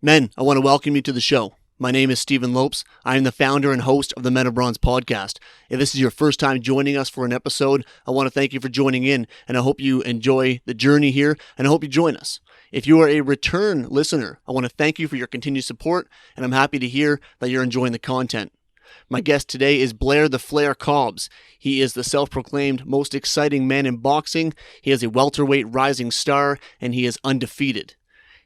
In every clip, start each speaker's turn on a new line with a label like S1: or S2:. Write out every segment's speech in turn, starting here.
S1: Men, I want to welcome you to the show. My name is Stephen Lopes. I am the founder and host of the Men of Bronze podcast. If this is your first time joining us for an episode, I want to thank you for joining in, and I hope you enjoy the journey here, and I hope you join us. If you are a return listener, I want to thank you for your continued support, and I'm happy to hear that you're enjoying the content. My guest today is Blair the Flair Cobbs. He is the self-proclaimed most exciting man in boxing. He is a welterweight rising star, and he is undefeated.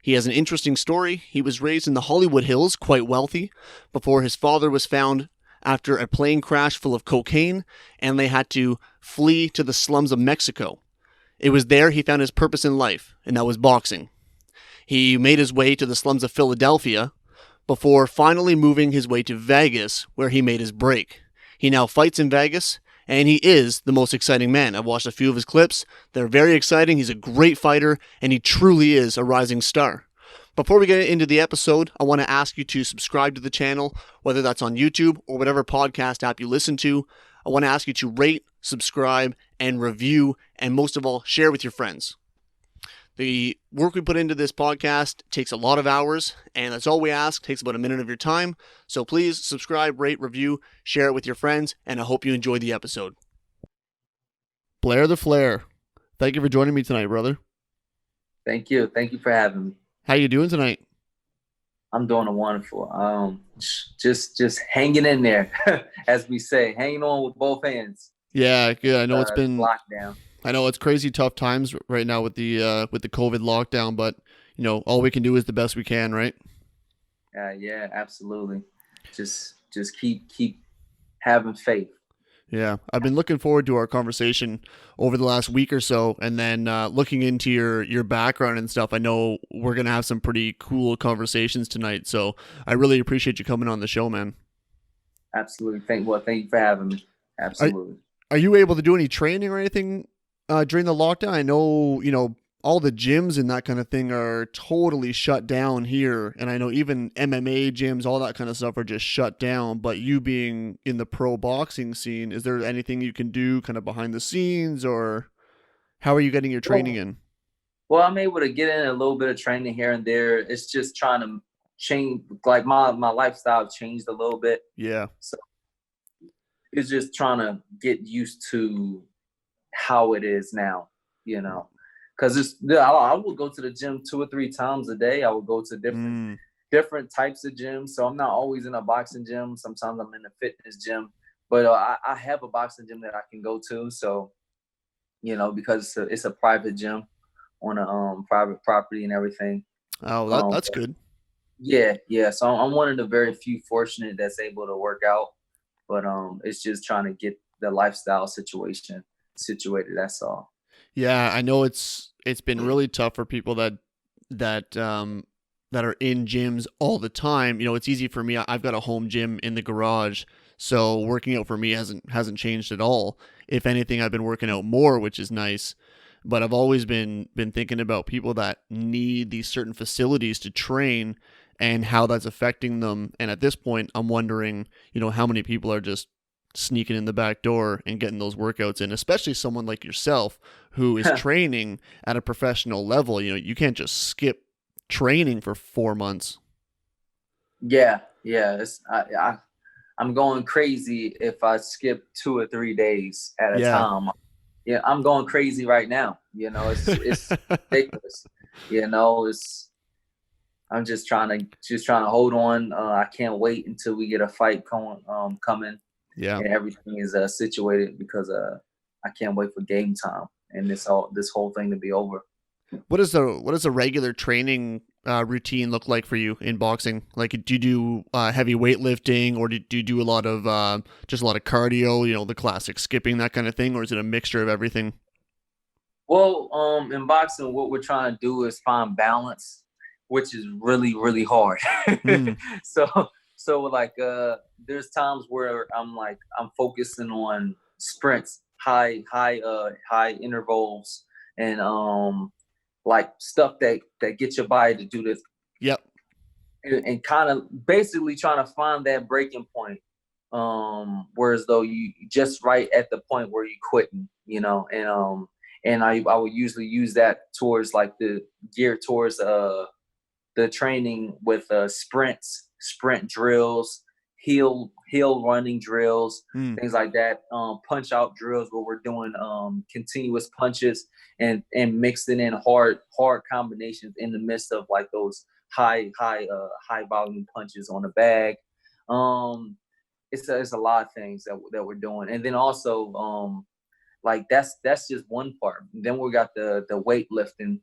S1: He has an interesting story. He was raised in the Hollywood Hills, quite wealthy, before his father was found after a plane crash full of cocaine, and they had to flee to the slums of Mexico. It was there he found his purpose in life, and that was boxing. He made his way to the slums of Philadelphia before finally moving his way to Vegas, where he made his break. He now fights in Vegas, and he is the most exciting man. I've watched a few of his clips. They're very exciting. He's a great fighter, and he truly is a rising star. Before we get into the episode, I want to ask you to subscribe to the channel, whether that's on YouTube or whatever podcast app you listen to. I want to ask you to rate, subscribe, and review, and most of all, share with your friends. The work we put into this podcast takes a lot of hours, and that's all we ask. It takes about a minute of your time. So please subscribe, rate, review, share it with your friends, and I hope you enjoy the episode. Blair the Flair, thank you for joining me tonight, brother.
S2: Thank you. Thank you for having me.
S1: How you doing tonight?
S2: I'm doing wonderful. Just hanging in there, as we say, hanging on with both hands.
S1: Yeah, good. I know it's been
S2: lockdown.
S1: I know it's crazy tough times right now with the COVID lockdown, but you know, all we can do is the best we can, right?
S2: Yeah, absolutely. Just keep having faith.
S1: Yeah, I've been looking forward to our conversation over the last week or so, and then looking into your background and stuff. I know we're gonna have some pretty cool conversations tonight, so I really appreciate you coming on the show, man.
S2: Absolutely. Thank you for having me. Absolutely.
S1: Are you able to do any training or anything during the lockdown? I know, you know, all the gyms and that kind of thing are totally shut down here. And I know even MMA gyms, all that kind of stuff are just shut down. But you being in the pro boxing scene, is there anything you can do kind of behind the scenes, or how are you getting your training in?
S2: Well, I'm able to get in a little bit of training here and there. It's just trying to change, like my lifestyle changed a little bit.
S1: Yeah.
S2: So it's just trying to get used to how it is now, you know, because I will go to the gym 2 or 3 times a day. I will go to different types of gyms. So I'm not always in a boxing gym. Sometimes I'm in a fitness gym, but I have a boxing gym that I can go to. So, you know, because it's a private gym on a private property and everything.
S1: Oh, that's good.
S2: Yeah. So I'm one of the very few fortunate that's able to work out. But it's just trying to get the lifestyle situation situated. That's all.
S1: Yeah, I know it's been really tough for people that are in gyms all the time. You know, it's easy for me. I've got a home gym in the garage, so working out for me hasn't changed at all. If anything, I've been working out more, which is nice. But I've always been thinking about people that need these certain facilities to train and how that's affecting them. And at this point, I'm wondering, you know, how many people are just sneaking in the back door and getting those workouts in, especially someone like yourself who is training at a professional level. You know, you can't just skip training for 4 months.
S2: Yeah. I'm going crazy if I skip 2 or 3 days at a time. Yeah, I'm going crazy right now. You know, it's ridiculous. You know, I'm just trying to hold on. I can't wait until we get a fight coming.
S1: Yeah,
S2: and everything is situated because I can't wait for game time and this whole thing to be over.
S1: What does a regular training routine look like for you in boxing? Like, do you do heavy weightlifting, or do you do a lot of just a lot of cardio? You know, the classic skipping, that kind of thing, or is it a mixture of everything?
S2: Well, in boxing, what we're trying to do is find balance, which is really, really hard. So like, there's times where I'm focusing on sprints, high intervals, and like stuff that gets your body to do this.
S1: Yep.
S2: And kind of basically trying to find that breaking point. Whereas though you just right at the point where you quitting, you know, and I would usually use that towards like the the training with sprint drills, heel running drills,
S1: Mm.
S2: things like that. Punch out drills where we're doing continuous punches and mixing in hard combinations in the midst of like those high volume punches on the bag. It's a lot of things that we're doing, and then also like that's just one part. Then we got the weightlifting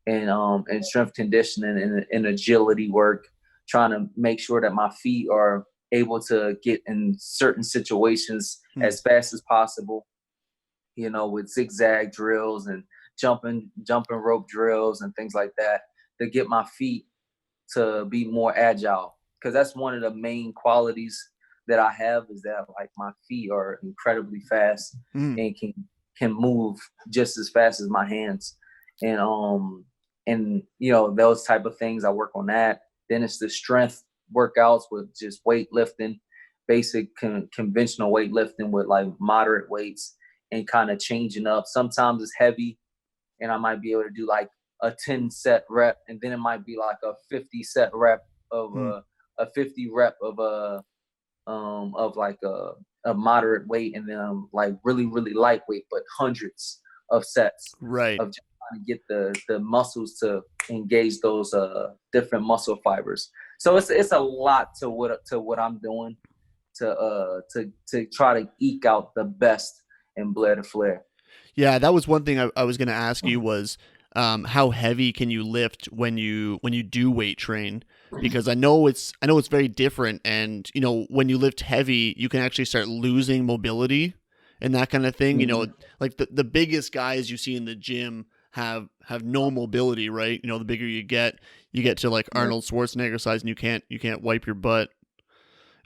S2: and strength conditioning and agility work, trying to make sure that my feet are able to get in certain situations as fast as possible, with zigzag drills and jumping rope drills and things like that, to get my feet to be more agile. Because that's one of the main qualities that I have, is that like my feet are incredibly fast and can move just as fast as my hands. And those type of things, I work on that. Then it's the strength workouts with just weightlifting, basic conventional weightlifting with like moderate weights, and kind of changing up. Sometimes it's heavy and I might be able to do like a 10 set rep, and then it might be like a 50 set rep of a 50 rep of like a moderate weight, and then like really, really lightweight, but hundreds of sets
S1: Right.
S2: of just trying to get the muscles to engage those different muscle fibers. So it's a lot to what I'm doing to try to eke out the best in Blair to Flair.
S1: Yeah, that was one thing I was going to ask you was how heavy can you lift when you do weight train? Because I know it's very different, and when you lift heavy, you can actually start losing mobility and that kind of thing. Like the biggest guys you see in the gym have no mobility, right? The bigger you get to like Arnold Schwarzenegger size, and you can't wipe your butt,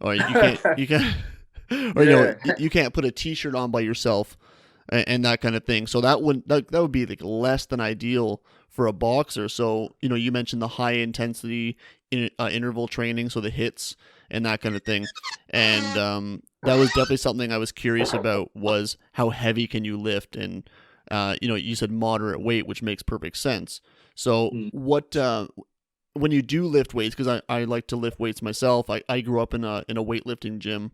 S1: or you can't or you can't put a t-shirt on by yourself and that kind of thing. So that would be like less than ideal for a boxer. So you mentioned the high intensity interval training, so the hits and that kind of thing, and that was definitely something I was curious about, was how heavy can you lift? And you said moderate weight, which makes perfect sense. So what when you do lift weights, because I like to lift weights myself, I grew up in a weightlifting gym.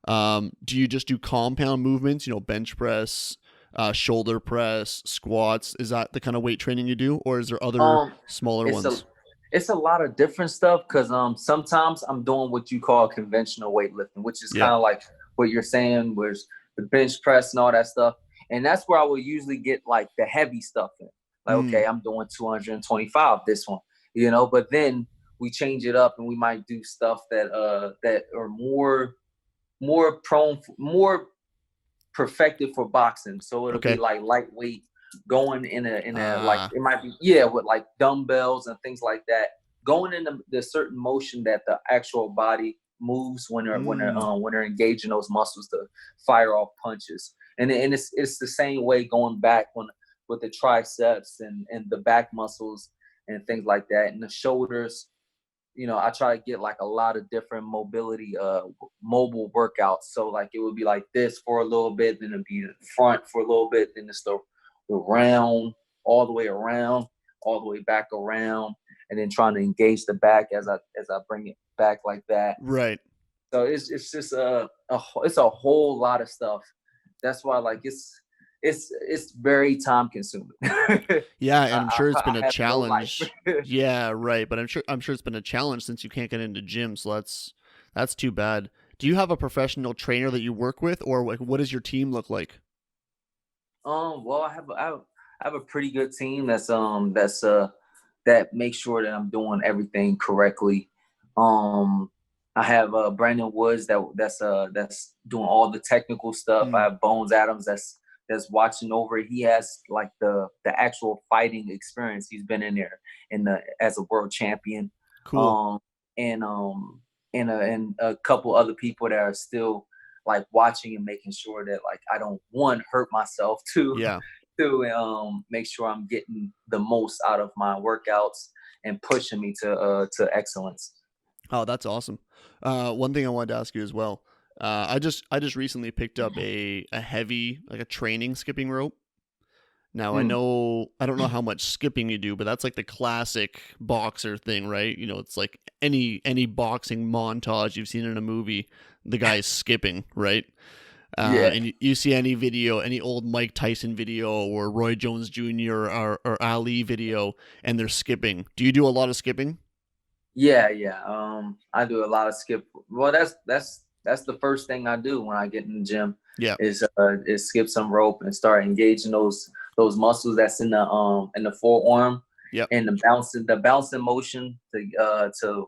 S1: Do you just do compound movements, bench press, shoulder press, squats? Is that the kind of weight training you do, or is there other smaller ones?
S2: It's a lot of different stuff, because sometimes I'm doing what you call conventional weightlifting, which is kind of like what you're saying, where's the bench press and all that stuff. And that's where I will usually get like the heavy stuff in. Like, okay, I'm doing 225 this one, but then we change it up and we might do stuff that are more prone, more perfected for boxing. So it'll be like lightweight, going in a like, it might be with like dumbbells and things like that, going in the certain motion that the actual body moves when they're engaging those muscles to fire off punches. And it's the same way going back with the triceps and the back muscles and things like that, and the shoulders. I try to get like a lot of different mobility, mobile workouts. So like it would be like this for a little bit, then it'd be the front for a little bit, then it's the round, all the way around, all the way back around, and then trying to engage the back as I bring it back like that.
S1: Right.
S2: So it's just it's a whole lot of stuff. That's why like it's very time consuming.
S1: Yeah, and I'm sure it's been a challenge. Yeah, right. But I'm sure it's been a challenge since you can't get into gym. So that's too bad. Do you have a professional trainer that you work with, or like what does your team look like?
S2: Well, I have a pretty good team that makes sure that I'm doing everything correctly. I have Brandon Woods that's doing all the technical stuff. I have Bones Adams that's watching over it. He has like the actual fighting experience. He's been in there as a world champion.
S1: Cool.
S2: And a couple other people that are still like watching and making sure that like I don't hurt myself to make sure I'm getting the most out of my workouts and pushing me to excellence.
S1: Oh, that's awesome. One thing I wanted to ask you as well. I just recently picked up a heavy, like a training skipping rope, Now I don't know how much skipping you do, but that's like the classic boxer thing, right? You know, it's like any boxing montage you've seen in a movie, the guy's skipping, right?
S2: Yeah.
S1: And you see any video, any old Mike Tyson video or Roy Jones Jr. or Ali video, and they're skipping. Do you do a lot of skipping?
S2: Yeah. I do a lot of skip. Well, that's the first thing I do when I get in the gym.
S1: Yeah.
S2: Is skip some rope and start engaging those muscles that's in the forearm.
S1: Yep.
S2: And the bouncing motion to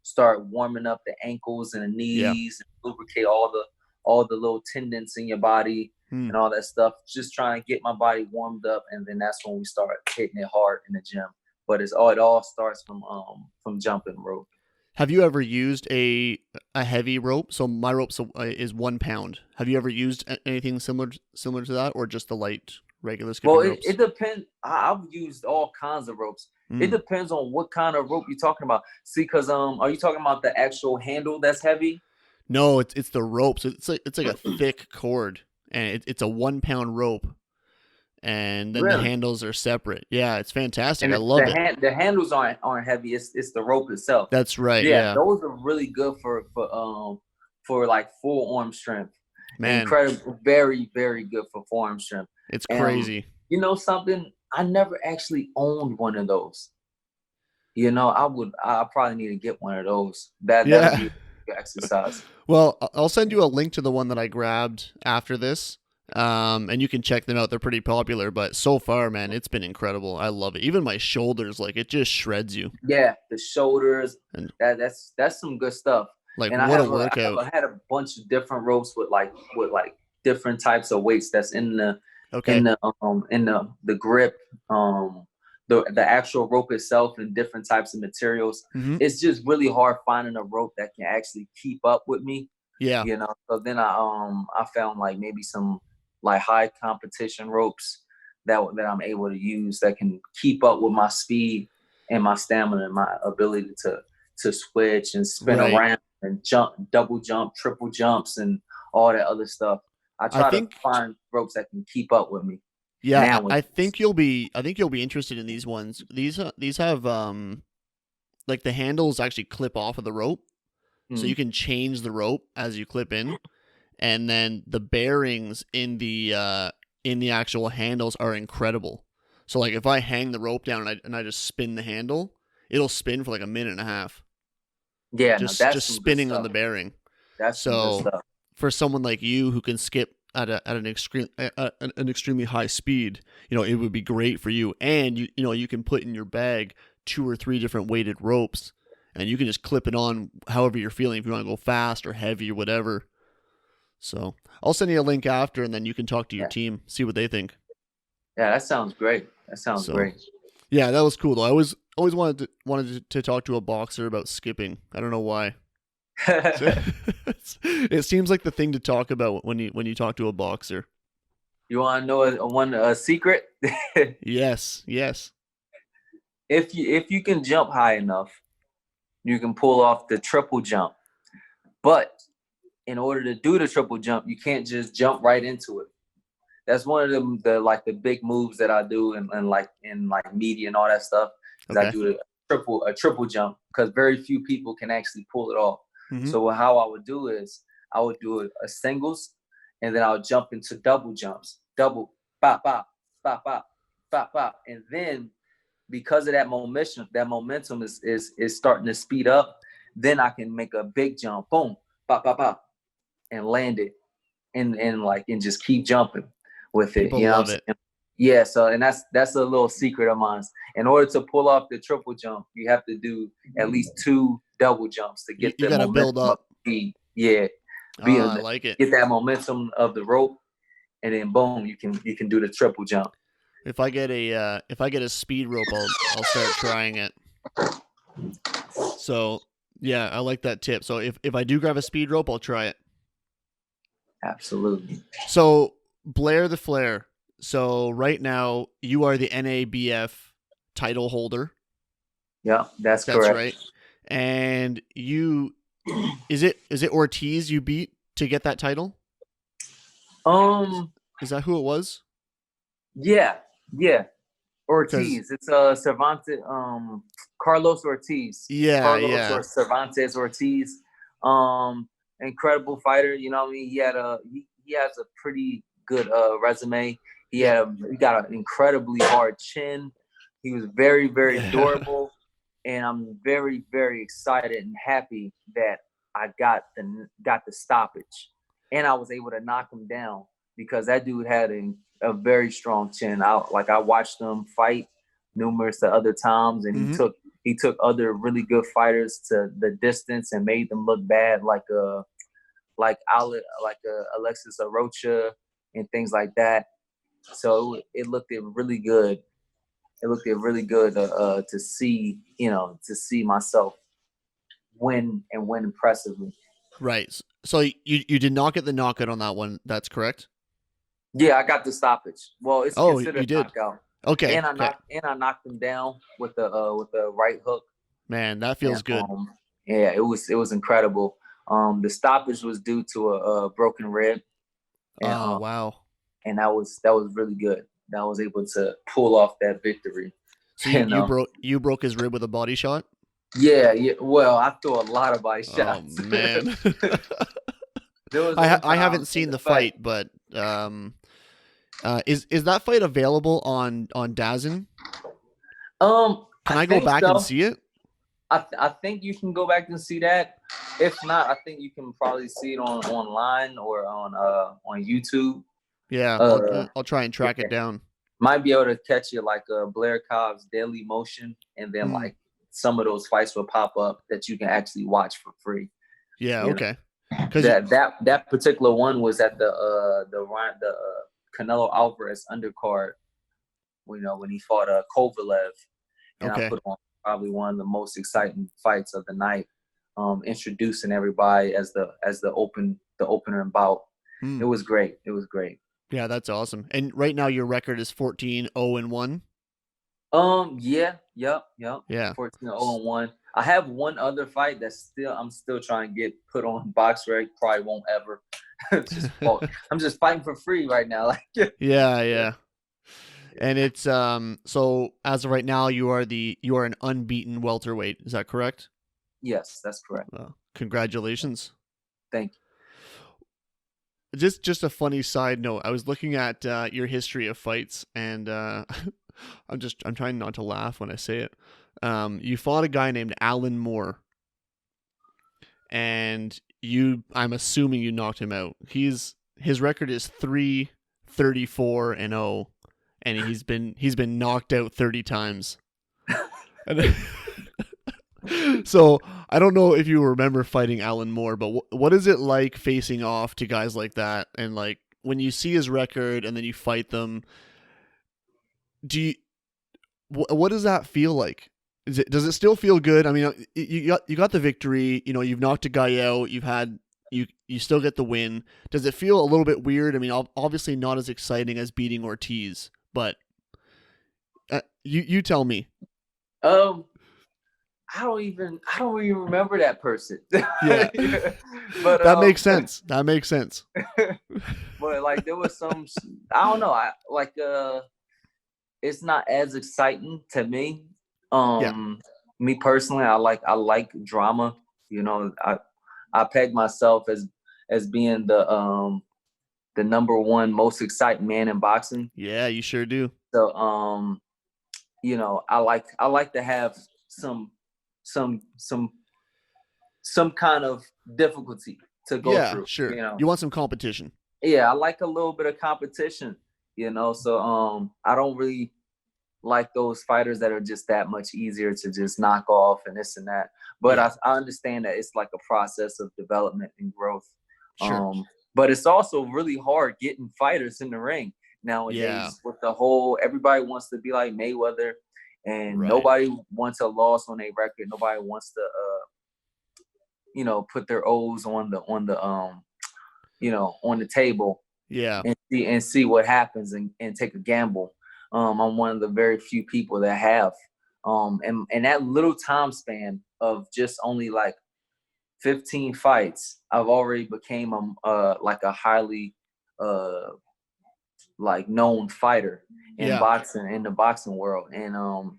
S2: start warming up the ankles and the knees and lubricate all the little tendons in your body and all that stuff. Just trying to get my body warmed up, and then that's when we start hitting it hard in the gym. But it all starts from jumping rope.
S1: Have you ever used a heavy rope? So my rope is 1 pound. Have you ever used anything similar to that, or just the light regular skipping ropes?
S2: It depends. I've used all kinds of ropes. It depends on what kind of rope you're talking about. See, because are you talking about the actual handle that's heavy?
S1: No, it's the rope. So it's like a thick cord, and it's a 1 pound rope, and then the handles are separate. Yeah, it's fantastic.
S2: And
S1: I love it.
S2: The handles aren't heavy. It's the rope itself.
S1: That's right. Yeah.
S2: Those are really good for like forearm strength.
S1: Man,
S2: incredible, very, very good for forearm strength.
S1: It's crazy.
S2: You know something? I never actually owned one of those. You know, I probably need to get one of those. That'd be a good exercise.
S1: Well, I'll send you a link to the one that I grabbed after this. And you can check them out. They're pretty popular, but so far, man, it's been incredible. I love it. Even my shoulders, like it just shreds you.
S2: Yeah, the shoulders. And that's some good stuff.
S1: Like, and what a workout.
S2: I had a bunch of different ropes with different types of weights that's in the grip, the actual rope itself, and different types of materials. It's just really hard finding a rope that can actually keep up with me.
S1: Yeah.
S2: You know, so then I found like maybe some like high competition ropes that I'm able to use that can keep up with my speed and my stamina and my ability to switch and spin around and jump, double jump, triple jumps, and all that other stuff. I try to find ropes that can keep up with me.
S1: Yeah, I think you'll be interested in these ones. These have like the handles actually clip off of the rope. So you can change the rope as you clip in, and then the bearings in the actual handles are incredible. So like if I hang the rope down and I just spin the handle, it'll spin for like a minute and a half.
S2: Yeah,
S1: just spinning on the bearing.
S2: That's so
S1: for someone like you who can skip at an extremely high speed, you know, it would be great for you. And you can put in your bag 2 or 3 different weighted ropes. And you can just clip it on however you're feeling, if you want to go fast or heavy or whatever. So I'll send you a link after, and then you can talk to your team, see what they think.
S2: Yeah, that sounds great. Great.
S1: Yeah, that was cool though. I always wanted to talk to a boxer about skipping. I don't know why. It seems like the thing to talk about when you talk to a boxer.
S2: You want to know a secret?
S1: Yes.
S2: If you can jump high enough, you can pull off the triple jump. But in order to do the triple jump, you can't just jump right into it. That's one of the big moves that I do in media and all that stuff. Okay. I do a triple jump because very few people can actually pull it off. So how I would do is I would do a singles, and then I would jump into double jumps, double, bop, bop, bop, bop, bop, bop, and then because of that momentum is starting to speed up, then I can make a big jump, boom, bop, bop, bop, and land it, and just keep jumping with it.
S1: People love it.
S2: Yeah, so and that's a little secret of mine. In order to pull off the triple jump, you have to do at least 2 double jumps to get the momentum build up. Yeah,
S1: I like it.
S2: Get that momentum of the rope, and then boom, you can do the triple jump.
S1: If I get a speed rope, I'll start trying it. So yeah, I like that tip. So if I do grab a speed rope, I'll try it.
S2: Absolutely.
S1: So Blair the Flair. So right now you are the NABF title holder.
S2: Yeah, that's correct.
S1: That's right. And is it Ortiz you beat to get that title?
S2: Is
S1: that who it was?
S2: Yeah. Yeah,
S1: Because
S2: Ortiz. It's Cervantes, Carlos Ortiz.
S1: yeah,
S2: Carlos
S1: yeah,
S2: or Cervantes Ortiz. Um, Incredible fighter. You know what I mean? He has a pretty good resume.
S1: yep,
S2: He got an incredibly hard chin. He was very, very
S1: yeah,
S2: durable. And I'm very, very excited and happy that I got the stoppage. And I was able to knock him down because that dude had a very strong chin. I watched him fight numerous other times, and
S1: hmm
S2: he took other really good fighters to the distance and made them look bad, Alexis Arocha and things like that. So it looked really good. It looked really good to see, to see myself win and win impressively.
S1: right. So you did not get the knockout on that one. That's correct.
S2: Yeah, I got the stoppage. Well, it's
S1: Oh,
S2: considered
S1: you
S2: a
S1: did.
S2: knockout.
S1: Okay,
S2: And I
S1: okay,
S2: knocked him down with the right hook.
S1: man, that
S2: And
S1: feels good.
S2: yeah, it was incredible. The stoppage was due to a broken rib, and
S1: Oh, wow.
S2: that was really good. That I was able to pull off that victory.
S1: So
S2: You
S1: you
S2: know,
S1: broke his rib with a body shot.
S2: yeah, yeah. Well, I threw a lot of body
S1: Oh
S2: shots.
S1: man.
S2: There was one
S1: I
S2: time
S1: haven't
S2: in
S1: seen
S2: the
S1: the
S2: fight.
S1: fight, but is that fight available on DAZN?
S2: I
S1: Can I go
S2: think
S1: back and
S2: so.
S1: see it?
S2: I think you can go back and see that. If not, I think you can probably see it online or on YouTube.
S1: Yeah,
S2: Uh,
S1: I'll try and track
S2: yeah,
S1: it down.
S2: might be able to catch it like Blair Cobbs Daily Motion, and then
S1: Hmm.
S2: like some of those fights will pop up that you can actually watch for free.
S1: Yeah,
S2: You know
S1: okay. Cuz
S2: that particular one was at the Canelo Alvarez undercard. When he fought Kovalev, and I
S1: okay.
S2: put on probably one of the most exciting fights of the night, introducing everybody as the opener and bout.
S1: Hmm.
S2: It was great. It was great.
S1: Yeah, that's awesome. And right now your record is 14-0-1.
S2: Yeah, yep.
S1: Yeah.
S2: 14-0-1. I have one other fight I'm still trying to get put on box rec. Probably won't ever. I'm just fighting for free right now. Like,
S1: Yeah, yeah. And it's so as of right now you are an unbeaten welterweight. Is that correct?
S2: yes, that's correct.
S1: Congratulations.
S2: Thank
S1: Just a funny side note. I was looking at your history of fights, and I'm trying not to laugh when I say it. You fought a guy named Alan Moore, and I'm assuming you knocked him out. His record is 3-34-0, and he's been knocked out 30 times. And so I don't know if you remember fighting Alan Moore, but what is it like facing off to guys like that? And like when you see his record and then you fight them, do you what does that feel like? Does it still feel good? I mean, you got the victory. You know, you've knocked a guy out. You still get the win. Does it feel a little bit weird? I mean, obviously not as exciting as beating Ortiz, but you tell me.
S2: you. I don't even remember that person.
S1: Yeah,
S2: But
S1: that makes sense. That makes sense.
S2: but like there was some, I don't know. It's not as exciting to me.
S1: Yeah,
S2: Me personally, I like drama. I peg myself as being the number one most exciting man in boxing.
S1: yeah, you sure do.
S2: So I like to have some some some some kind of difficulty to go
S1: Yeah,
S2: through.
S1: sure. You want some competition.
S2: Yeah, I like a little bit of competition. So I don't really like those fighters that are just that much easier to just knock off and this and that. But
S1: Yeah,
S2: I understand that it's like a process of development and growth.
S1: sure.
S2: But it's also really hard getting fighters in the ring
S1: Yeah,
S2: nowadays with the whole everybody wants to be like Mayweather, and
S1: right.
S2: nobody wants a loss on a record. Nobody wants to put their O's on the table
S1: Yeah,
S2: and see what happens and take a gamble. I'm one of the very few people that have. And that little time span of just only like 15 fights, I've already became like a highly like known fighter. in
S1: Yeah.
S2: the boxing world. And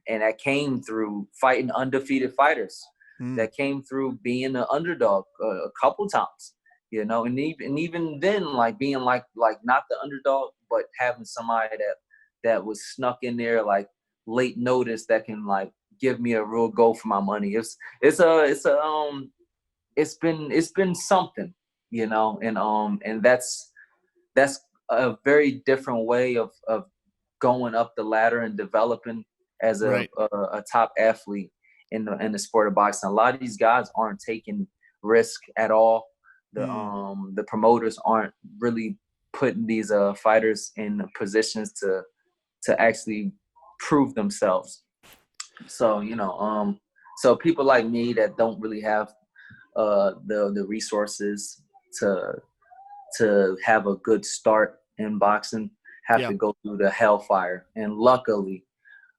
S2: that came through fighting undefeated fighters.
S1: Mm.
S2: That came through being an underdog a couple times, and even then, like being like not the underdog, but having somebody that was snuck in there like late notice that can like give me a real go for my money. It's been something, and that's a very different way of going up the ladder and developing as
S1: Right.
S2: a top athlete in the sport of boxing. A lot of these guys aren't taking risk at all. The promoters aren't really putting these fighters in positions to actually prove themselves. So so people like me that don't really have the resources to have a good start in boxing have
S1: Yeah.
S2: to go through the hellfire. And luckily,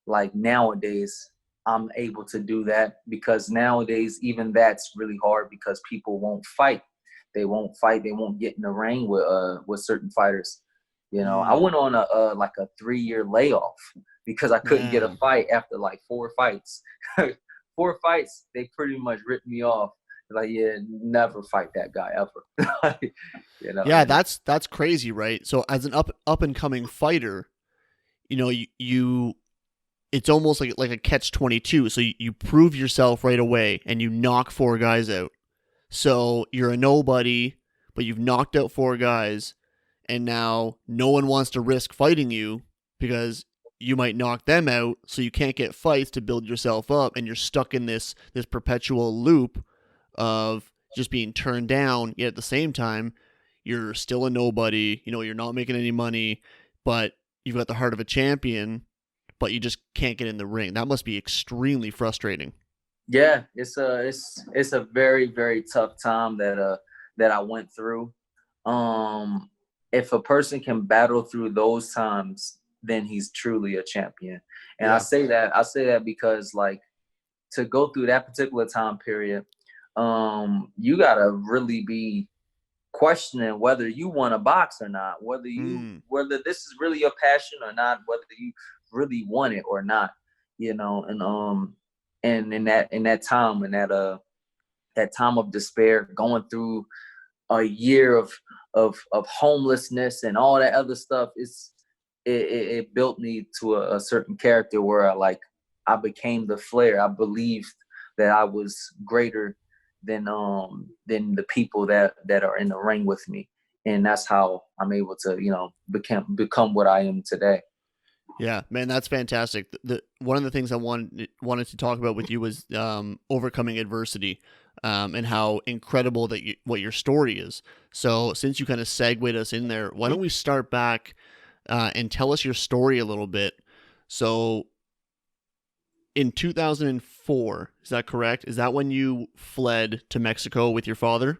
S2: like nowadays, I'm able to do that, because nowadays even that's really hard because people won't fight. They won't fight. They won't get in the ring with certain fighters. I went on a 3-year layoff because I couldn't get a
S1: Man.
S2: fight after like 4 fights. 4 fights, they pretty much ripped me off. Like, yeah, never fight that guy ever.
S1: Yeah, that's crazy, right? So as an up and coming fighter, you it's almost like a catch 22. So you prove yourself right away and you knock 4 guys out. So you're a nobody, but you've knocked out 4 guys, and now no one wants to risk fighting you because you might knock them out, so you can't get fights to build yourself up, and you're stuck in this perpetual loop of just being turned down, yet at the same time you're still a nobody, you're not making any money, but you've got the heart of a champion, but you just can't get in the ring. That must be extremely frustrating.
S2: Yeah, it's a very, very tough time that I went through. If a person can battle through those times, then he's truly a champion. And
S1: Yeah.
S2: I say that because, like, to go through that particular time period, you gotta really be questioning whether you want to box or not, whether this is really your passion or not, whether you really want it or not, and in that time, that time of despair, going through a year of homelessness and all that other stuff, it built me to a certain character where I became the Flair. I believed that I was greater than the people that are in the ring with me, and that's how I'm able to become what I am today.
S1: Yeah, man, that's fantastic. One of the things I wanted to talk about with you was overcoming adversity, and how incredible what your story is. So, since you kind of segued us in there, why don't we start back and tell us your story a little bit? So, in 2004, is that correct? Is that when you fled to Mexico with your father?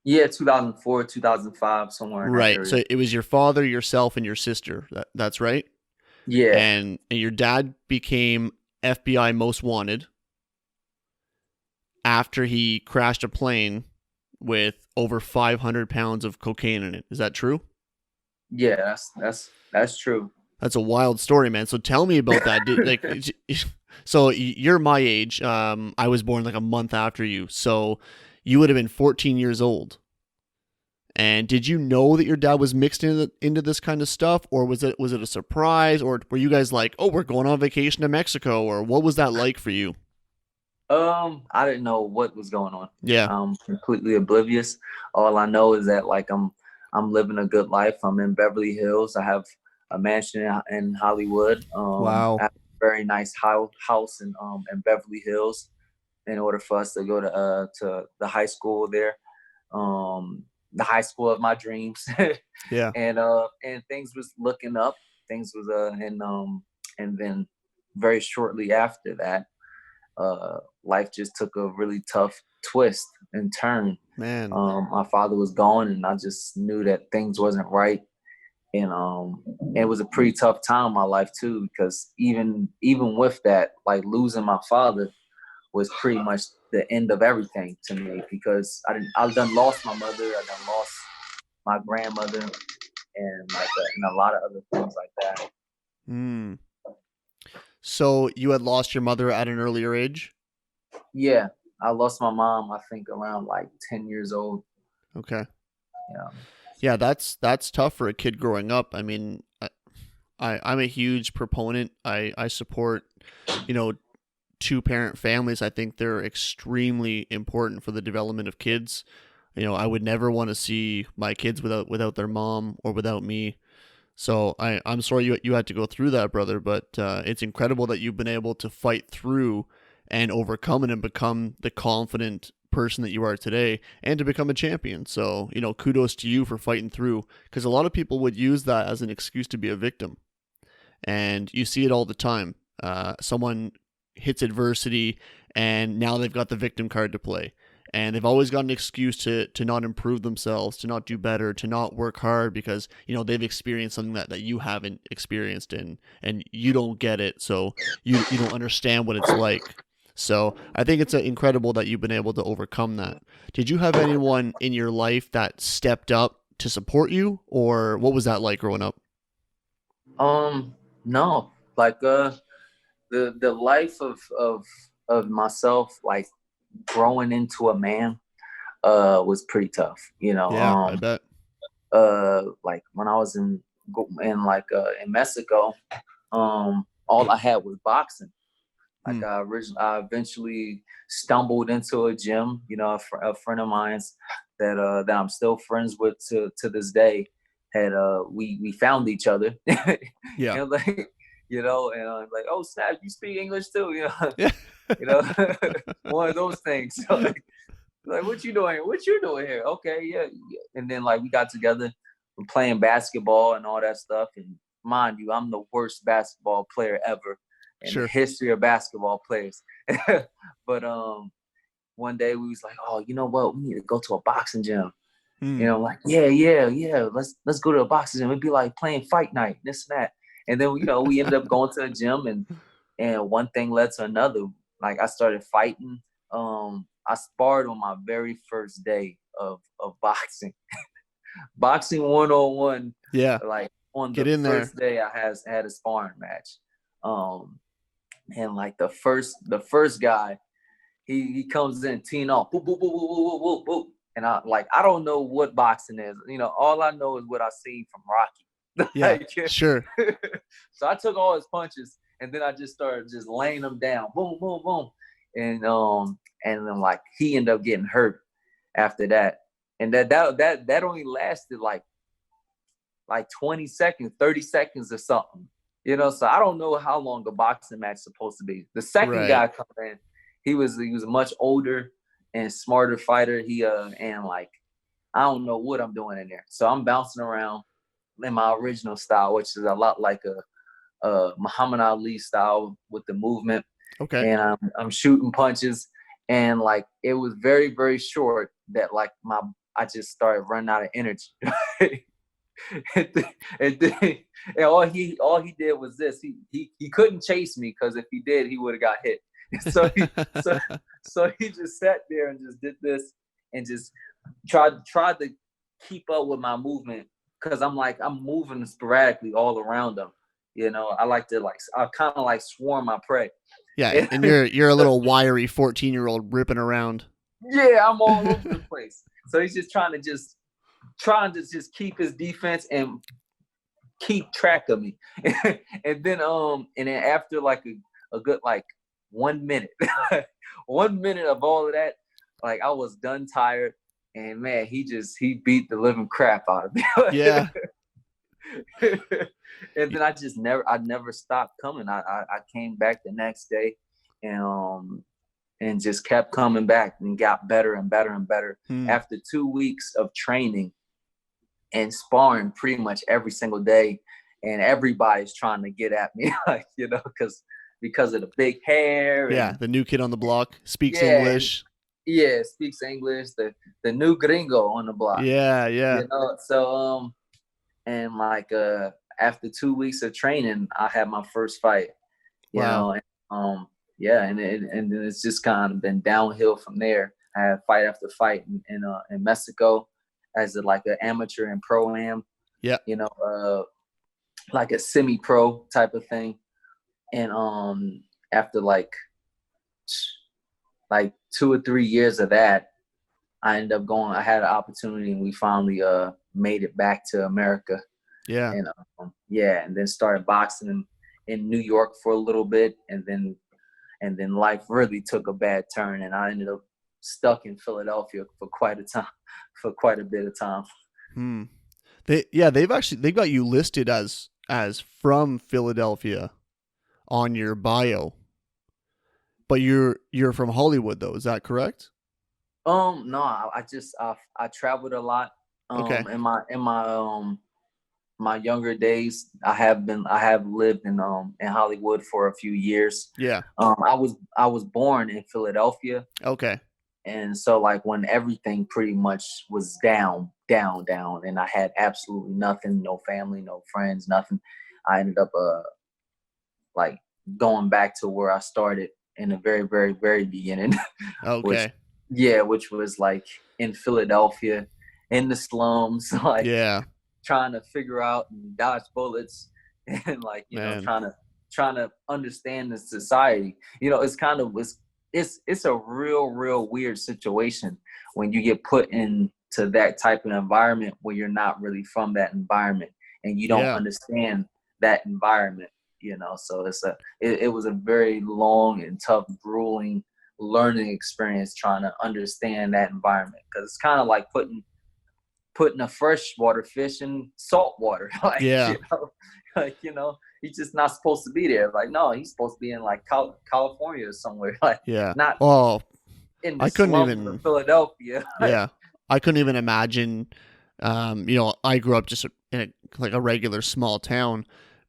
S2: Yeah, 2004, 2005, somewhere in that
S1: Right.
S2: area.
S1: So it was your father, yourself, and your sister. That's right.
S2: Yeah.
S1: And your dad became FBI most wanted after he crashed a plane with over 500 pounds of cocaine in it. Is that true?
S2: Yeah, that's true.
S1: That's a wild story, man. So tell me about that. So you're my age. I was born like a month after you. So you would have been 14 years old. And did you know that your dad was mixed into this kind of stuff, or was it a surprise, or were you guys like, oh, we're going on vacation to Mexico, or what was that like for you?
S2: I didn't know what was going on.
S1: Yeah.
S2: I'm completely oblivious. All I know is that I'm living a good life. I'm in Beverly Hills. I have a mansion in Hollywood. I
S1: Wow.
S2: have a very nice house in Beverly Hills. In order for us to go to the high school there, the high school of my dreams,
S1: Yeah.
S2: and things was looking up. Things was and then very shortly after that, life just took a really tough twist and turn.
S1: Man.
S2: My father was gone, and I just knew that things wasn't right. And it was a pretty tough time in my life too, because even with that, like losing my father was pretty much the end of everything to me, because I done lost my mother, I done lost my grandmother, and and a lot of other things like that.
S1: Mm. So you had lost your mother at an earlier age?
S2: Yeah, I lost my mom, I think, around like 10 years old.
S1: Okay.
S2: Yeah.
S1: Yeah, that's tough for a kid growing up. I mean, I'm a huge proponent. I support, you know, two parent families. I think they're extremely important for the development of kids. You know, I would never want to see my kids without their mom or without me. So I'm sorry you had to go through that, brother, but it's incredible that you've been able to fight through and overcome it and become the confident person that you are today and to become a champion. So, you know, kudos to you for fighting through, because a lot of people would use that as an excuse to be a victim. And you see it all the time. Someone hits adversity and now they've got the victim card to play. And they've always got an excuse to not improve themselves, to not do better, to not work hard because, you know, they've experienced something that you haven't experienced and you don't get it. So you don't understand what it's like. So I think it's incredible that you've been able to overcome that. Did you have anyone in your life that stepped up to support you, or what was that like growing up?
S2: No, like the life of myself, like growing into a man, was pretty tough.
S1: Yeah, I bet.
S2: Like when I was in Mexico, all I had was boxing.
S1: Hmm.
S2: Like I eventually stumbled into a gym. A friend of mine's that I'm still friends with to this day. Had we found each other,
S1: Yeah.
S2: and like and I'm like, oh snap, you speak English too,
S1: Yeah.
S2: you know, one of those things. So like, what you doing? What you doing here? Okay, yeah, yeah. And then like we got together, we're playing basketball and all that stuff. And mind you, I'm the worst basketball player ever in the
S1: Sure.
S2: history of basketball players. But one day we was like, oh, you know what? We need to go to a boxing gym.
S1: Hmm.
S2: Like, yeah. Let's go to a boxing gym. It'd be like playing fight night, this and that. And then we ended up going to the gym, and one thing led to another. Like I started fighting. I sparred on my very first day of boxing. Boxing 101,
S1: Yeah.
S2: like on
S1: Get
S2: the
S1: in there.
S2: first day I had a sparring match. And like the first guy, he comes in teeing off, boop, boop, boop, boop, boop, boop, boop. And I don't know what boxing is. All I know is what I seen from Rocky.
S1: Yeah.
S2: Like,
S1: Sure.
S2: so I took all his punches and then I just started just laying them down. Boom, boom, boom. And then like he ended up getting hurt after that. And that only lasted like 20 seconds, 30 seconds or something. So I don't know how long a boxing match is supposed to be. The second
S1: Right.
S2: guy come in, he was a much older and smarter fighter. And like I don't know what I'm doing in there. So I'm bouncing around in my original style, which is a lot like a Muhammad Ali style with the movement.
S1: Okay.
S2: And I'm shooting punches. And like it was very, very short that like I just started running out of energy. And all he did was this. He couldn't chase me because if he did, he would have got hit. So he just sat there and just did this and just tried to keep up with my movement because I'm moving sporadically all around him. I like to I kind of like swarm my prey.
S1: Yeah, and you're a little wiry 14-year-old ripping around.
S2: Yeah, I'm all over the place. So he's just trying to just keep his defense and keep track of me. And then after like a good like 1 minute, 1 minute of all of that, like I was done tired. And man, he beat the living crap out of me.
S1: Yeah.
S2: And then I never stopped coming. I came back the next day and just kept coming back and got better and better and better. After 2 weeks of training and sparring pretty much every single day, and everybody's trying to get at me, like, because of the big hair.
S1: Yeah, the new kid on the block speaks
S2: Yeah,
S1: English.
S2: yeah, speaks English, the new gringo on the block.
S1: Yeah.
S2: So and like after 2 weeks of training, I had my first fight.
S1: Wow.
S2: Yeah, and it's just kind of been downhill from there. I had fight after fight in Mexico as like an amateur and pro am.
S1: Yeah.
S2: like a semi-pro type of thing. And after like 2 or 3 years of that, I ended up going. I had an opportunity, and we finally made it back to America.
S1: Yeah.
S2: And yeah, and then started boxing in New York for a little bit, and then life really took a bad turn, and I ended up stuck in Philadelphia for quite a bit of time.
S1: Hmm. They've got you listed as from Philadelphia on your bio, but you're from Hollywood though. Is that correct?
S2: No, I traveled a lot.
S1: Okay.
S2: In my younger days, I have lived in Hollywood for a few years.
S1: Yeah.
S2: I was born in Philadelphia,
S1: Okay.
S2: and so like when everything pretty much was down, and I had absolutely nothing, no family, no friends, nothing. I ended up like going back to where I started in the very, very, very beginning, which
S1: Okay.
S2: which was like in Philadelphia, in the slums, like
S1: Yeah,
S2: trying to figure out and dodge bullets, and like
S1: man.
S2: trying to understand the society. It's kind of it's a real weird situation when you get put into that type of environment where you're not really from that environment and you don't
S1: Yeah.
S2: understand that environment. So it was a very long and tough, grueling learning experience trying to understand that environment, because it's kind of like putting a freshwater fish in salt water. like
S1: Yeah.
S2: he's just not supposed to be there. Like, no, he's supposed to be in like California or somewhere, like
S1: Yeah.
S2: not
S1: Oh,
S2: in the
S1: I couldn't
S2: slums of
S1: even
S2: Philadelphia.
S1: yeah. I couldn't even imagine I grew up just in like a regular small town,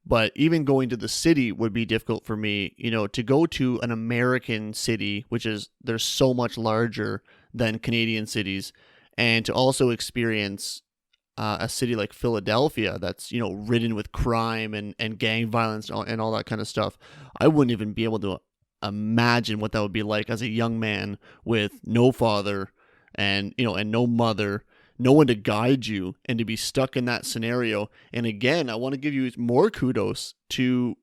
S1: but even going to the city would be difficult for me, to go to an American city, which is they're so much larger than Canadian cities, and to also experience a city like Philadelphia that's ridden with crime and gang violence and all that kind of stuff. I wouldn't even be able to imagine what that would be like as a young man with no father and no mother, no one to guide you, and to be stuck in that scenario. And again, I want to give you more kudos to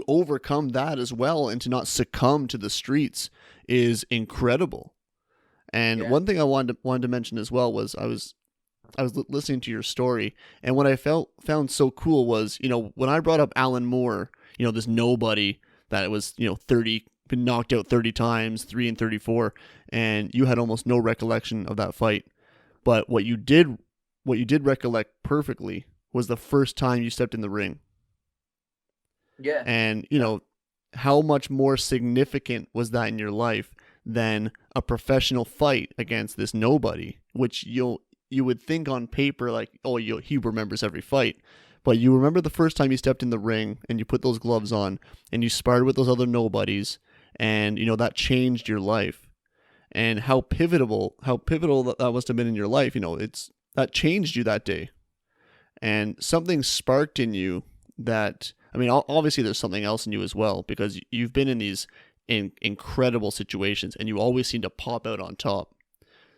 S1: overcome that as well, and to not succumb to the streets is incredible. And
S2: Yeah,
S1: one thing I wanted to mention as well was I was listening to your story, and what I found so cool was, when I brought up Alan Moore, this nobody that was, 30, been knocked out 30 times, 3 and 34, and you had almost no recollection of that fight. But what you did recollect perfectly was the first time you stepped in the ring.
S2: yeah,
S1: And,
S2: yeah,
S1: how much more significant was that in your life than a professional fight against this nobody, which you would think on paper like, oh, he remembers every fight, but you remember the first time you stepped in the ring and you put those gloves on and you sparred with those other nobodies, and that changed your life. And how pivotal that must have been in your life. It's that changed you that day, and something sparked in you that, I mean, obviously there's something else in you as well, because you've been in these incredible situations and you always seem to pop out on top.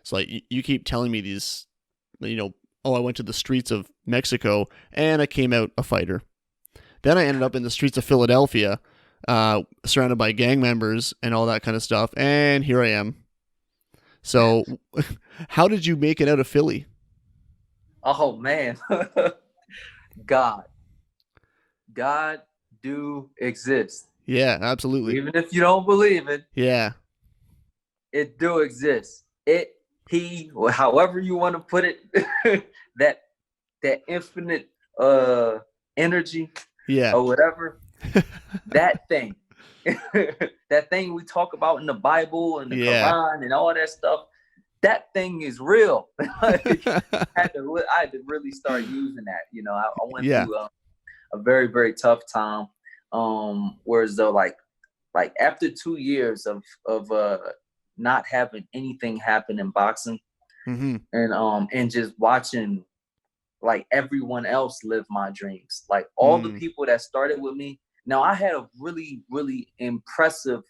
S1: So like you keep telling me these, oh, I went to the streets of Mexico and I came out a fighter. Then I ended up in the streets of Philadelphia, surrounded by gang members and all that kind of stuff, and here I am. So, how did you make it out of Philly?
S2: oh man. god God do exist.
S1: Yeah, absolutely.
S2: Even if you don't believe it,
S1: Yeah,
S2: it do exist. He, however you want to put it, that infinite energy
S1: yeah,
S2: or whatever, that thing, that thing we talk about in the Bible and the
S1: yeah.
S2: Quran and all that stuff, that thing is real. Like, I had to really start using that. I went
S1: Yeah.
S2: through a very, very tough time. Whereas though, like after 2 years of not having anything happen in boxing,
S1: Mm-hmm.
S2: and just watching like everyone else live my dreams, like all the
S1: Mm.
S2: people that started with me. Now I had a really, really impressive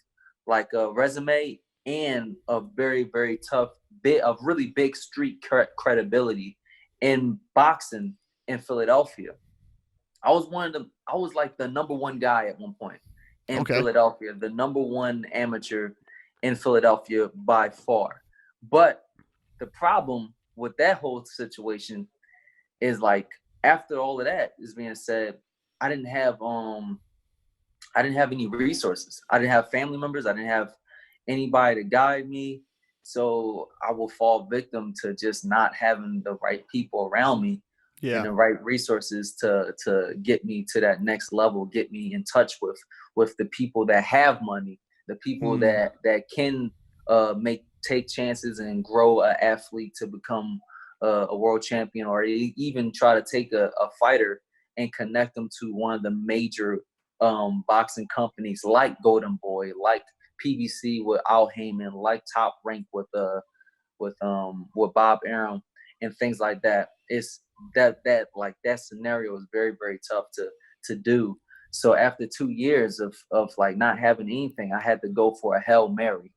S2: like a resume and a very, very tough bit of really big street credibility in boxing in Philadelphia. I was like the number one guy at one point in
S1: Okay.
S2: Philadelphia, the number one amateur in Philadelphia by far. But the problem with that whole situation is like after all of that is being said, I didn't have any resources. I didn't have family members. I didn't have anybody to guide me. So I will fall victim to just not having the right people around me and
S1: Yeah.
S2: the right resources to get me to that next level, get me in touch with the people that have money, the people that can take chances and grow an athlete to become a world champion, or even try to take a fighter and connect them to one of the major boxing companies like Golden Boy, like PBC with Al Heyman, like Top Rank with Bob Arum and things like that. It's that scenario is very, very tough to do. So after 2 years of like not having anything, I had to go for a Hail Mary.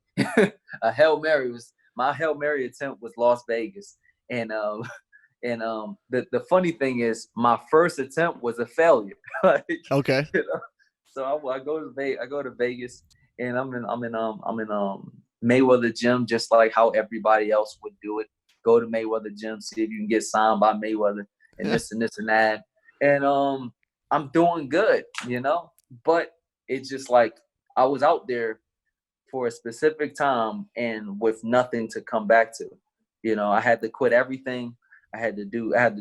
S2: A Hail Mary was my Hail Mary attempt was Las Vegas. And the funny thing is my first attempt was a failure. Like,
S1: Okay.
S2: you know? So I go to Vegas, and I'm in Mayweather gym, just like how everybody else would do it. Go to Mayweather gym, see if you can get signed by Mayweather, and this and this and that. And I'm doing good, but it's just like I was out there for a specific time and with nothing to come back to. I had to quit everything. I had to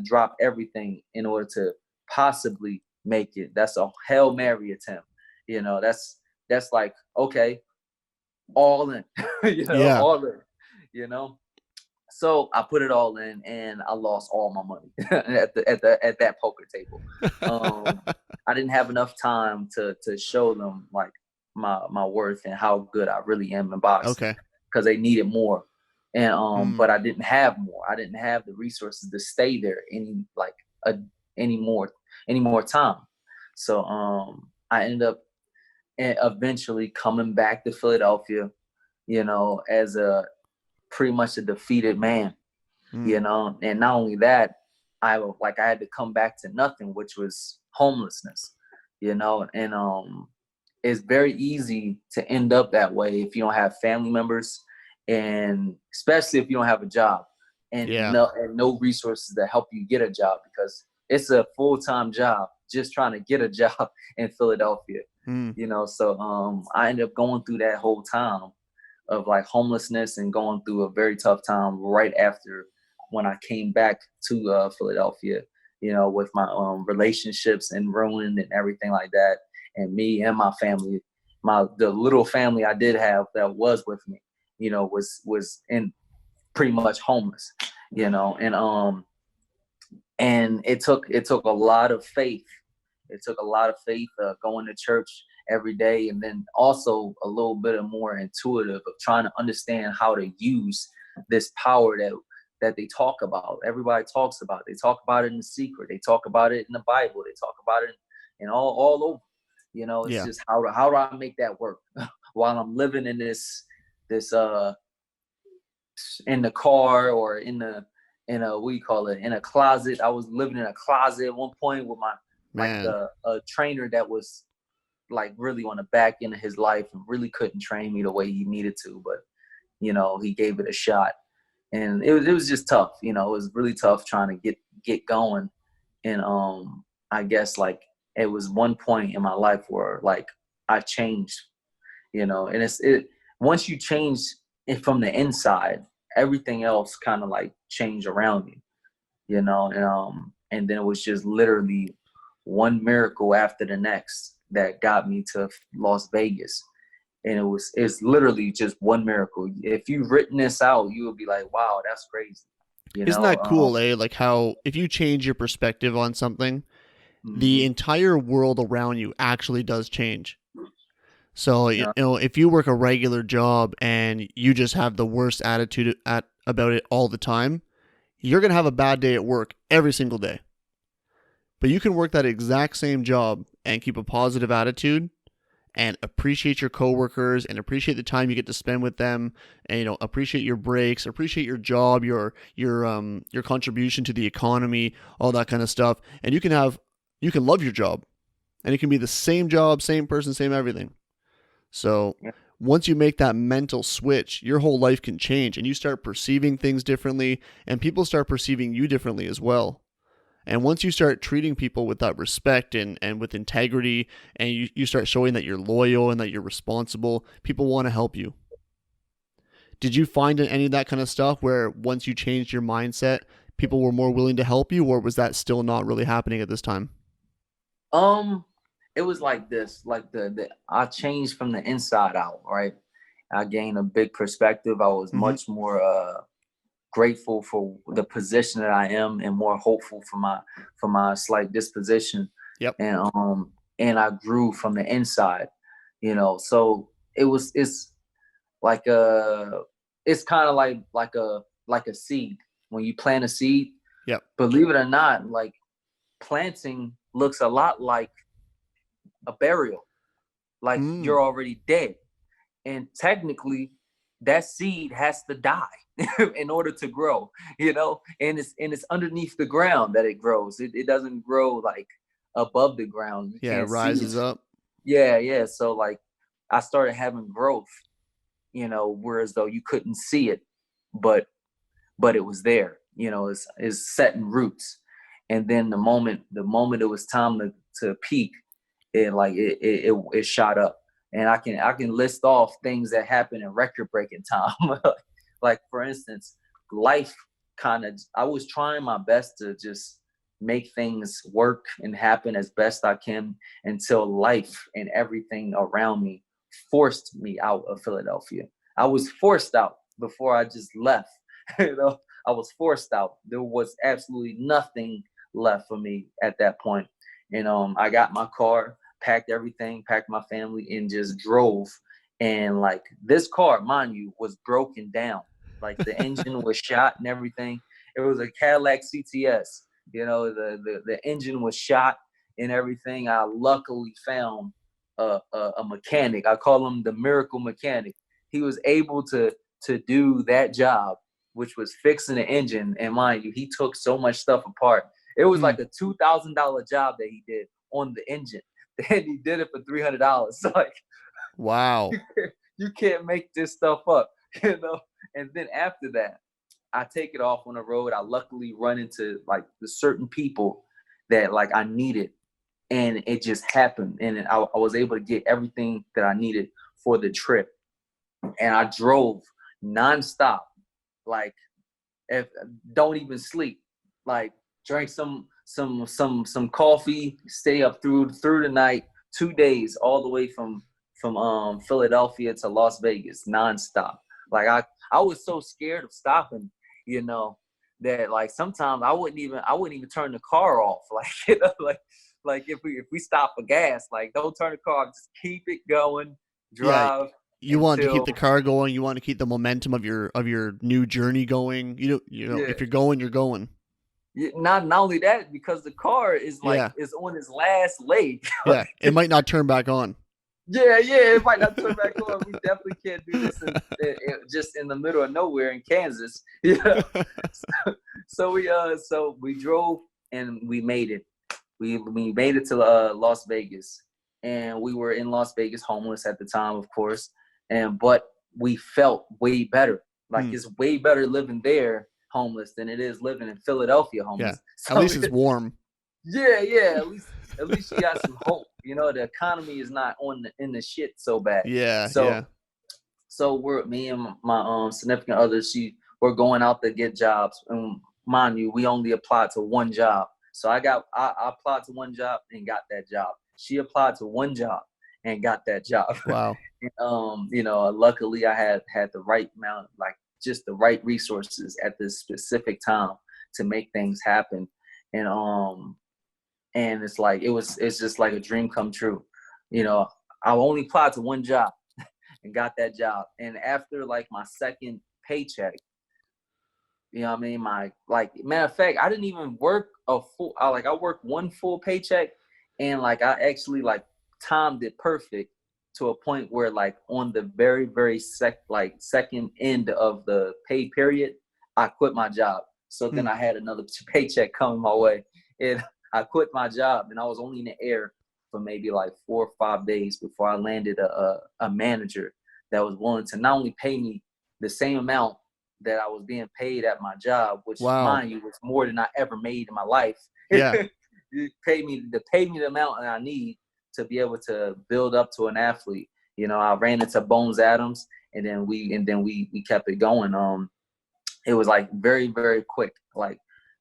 S2: drop everything in order to possibly make it. That's a Hail Mary attempt. That's like, okay, all in,
S1: Yeah.
S2: all in. So I put it all in, and I lost all my money at that poker table. I didn't have enough time to show them like my worth and how good I really am in boxing.
S1: Okay.
S2: Because they needed more. And but I didn't have more. I didn't have the resources to stay there any more time. So I ended up eventually coming back to Philadelphia, as a pretty much a defeated man, and not only that, I had to come back to nothing, which was homelessness, and it's very easy to end up that way if you don't have family members, and especially if you don't have a job and no resources to help you get a job, because it's a full-time job just trying to get a job in Philadelphia. So I ended up going through that whole time of like homelessness and going through a very tough time right after when I came back to Philadelphia, with my relationships and ruined and everything like that. And me and my family, the little family I did have that was with me, was in pretty much homeless, and it took a lot of faith. It took a lot of faith going to church every day, and then also a little bit of more intuitive of trying to understand how to use this power that they talk about. Everybody talks about it. They talk about it in the secret. They talk about it in the Bible. They talk about it in all over. It's just how do I make that work while I'm living in this in the car or in a what do you call it, in a closet. I was living in a closet at one point with a trainer that was like really on the back end of his life and really couldn't train me the way he needed to, but he gave it a shot, and it was just tough. It was really tough trying to get going, and I guess like it was one point in my life where like I changed, and it once you change it from the inside, everything else kind of like changed around you, and then it was just literally one miracle after the next that got me to Las Vegas. And it's literally just one miracle. If you've written this out, you would be like, wow, that's crazy.
S1: Isn't that cool, Like how if you change your perspective on something, the entire world around you actually does change. So, if you work a regular job and you just have the worst attitude about it all the time, you're going to have a bad day at work every single day. But you can work that exact same job and keep a positive attitude and appreciate your coworkers and appreciate the time you get to spend with them, and appreciate your breaks, appreciate your job, your contribution to the economy, all that kind of stuff. And you can have you can love your job, and it can be the same job, same person, same everything. So once you make that mental switch, your whole life can change, and you start perceiving things differently, and people start perceiving you differently as well. And once you start treating people with that respect and with integrity, and you start showing that you're loyal and that you're responsible, people want to help you. Did you find any of that kind of stuff where once you changed your mindset, people were more willing to help you, or was that still not really happening at this time?
S2: It was like this, like the I changed from the inside out, right? I gained a big perspective. I was much more grateful for the position that I am, and more hopeful for my slight disposition.
S1: Yep.
S2: And I grew from the inside, So it's like it's kind of like a seed. When you plant a seed,
S1: yep.
S2: Believe it or not, like planting looks a lot like a burial, like you're already dead, and technically that seed has to die in order to grow, and it's underneath the ground that it grows. It doesn't grow like above the ground.
S1: It rises up.
S2: Yeah. So like I started having growth, whereas though you couldn't see it, but it was there, it's setting roots. And then the moment it was time to peak, it shot up. And I can list off things that happened in record breaking time. Like for instance, life I was trying my best to just make things work and happen as best I can, until life and everything around me forced me out of Philadelphia. I was forced out before I just left. I was forced out. There was absolutely nothing left for me at that point. And I got my car, packed everything, packed my family, and just drove. And like this car, mind you, was broken down. Like the engine was shot and everything. It was a Cadillac CTS. The engine was shot and everything. I luckily found a mechanic. I call him the miracle mechanic. He was able to do that job, which was fixing the engine. And mind you, he took so much stuff apart. It was like a $2,000 job that he did on the engine. And he did it for $300. So like,
S1: wow,
S2: you can't make this stuff up, And then after that, I take it off on the road. I luckily run into like the certain people that like I needed, and it just happened. And I was able to get everything that I needed for the trip. And I drove nonstop, like don't even sleep, like drank some coffee, stay up through the night, 2 days, all the way from Philadelphia to Las Vegas, nonstop. Like I was so scared of stopping, that like sometimes I wouldn't even turn the car off. Like, like if we stop for gas, like don't turn the car off, just keep it going, drive.
S1: Yeah, you want to keep the car going. You want to keep the momentum of your new journey going. If you're going, you're going.
S2: Not only that, because the car is is on its last leg.
S1: Yeah, it might not turn back on.
S2: Yeah, it might not turn back on. We definitely can't do this just in the middle of nowhere in Kansas. Yeah. So we drove and we made it. We made it to Las Vegas, and we were in Las Vegas homeless at the time, of course. But we felt way better. Like it's way better living there homeless than it is living in Philadelphia homeless.
S1: Yeah. So at least it's warm.
S2: Yeah. At least you got some hope. The economy is not in the shit so bad.
S1: Yeah.
S2: So me and my significant other, we're going out to get jobs. And mind you, we only applied to one job. So I applied to one job and got that job. She applied to one job and got that job.
S1: Wow.
S2: Luckily I had the right amount, like just the right resources at this specific time to make things happen. And it's like it's just like a dream come true. I only applied to one job and got that job. And after like my second paycheck, I mean? Matter of fact, I didn't even work I worked one full paycheck, and like I actually like timed it perfect to a point where like on the very, very second end of the pay period, I quit my job. So then I had another paycheck coming my way. And I quit my job, and I was only in the air for maybe like 4 or 5 days before I landed a manager that was willing to not only pay me the same amount that I was being paid at my job, which,
S1: Wow.
S2: mind you, was more than I ever made in my life.
S1: Yeah.
S2: You pay me the amount that I need to be able to build up to an athlete. You know, I ran into Bones Adams, and then we kept it going. It was like very, very quick. Like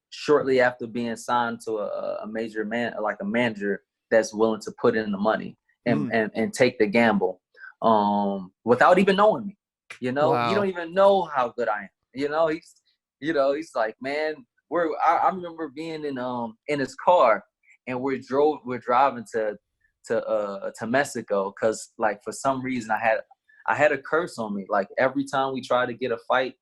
S2: shortly after being signed to a major man, like a manager that's willing to put in the money and take the gamble, without even knowing me. You know,
S1: Wow.
S2: you don't even know how good I am. You know, he's like, man, I remember being in his car, and we're driving to Mexico, because like for some reason I had a curse on me. Like every time we try to get a fight,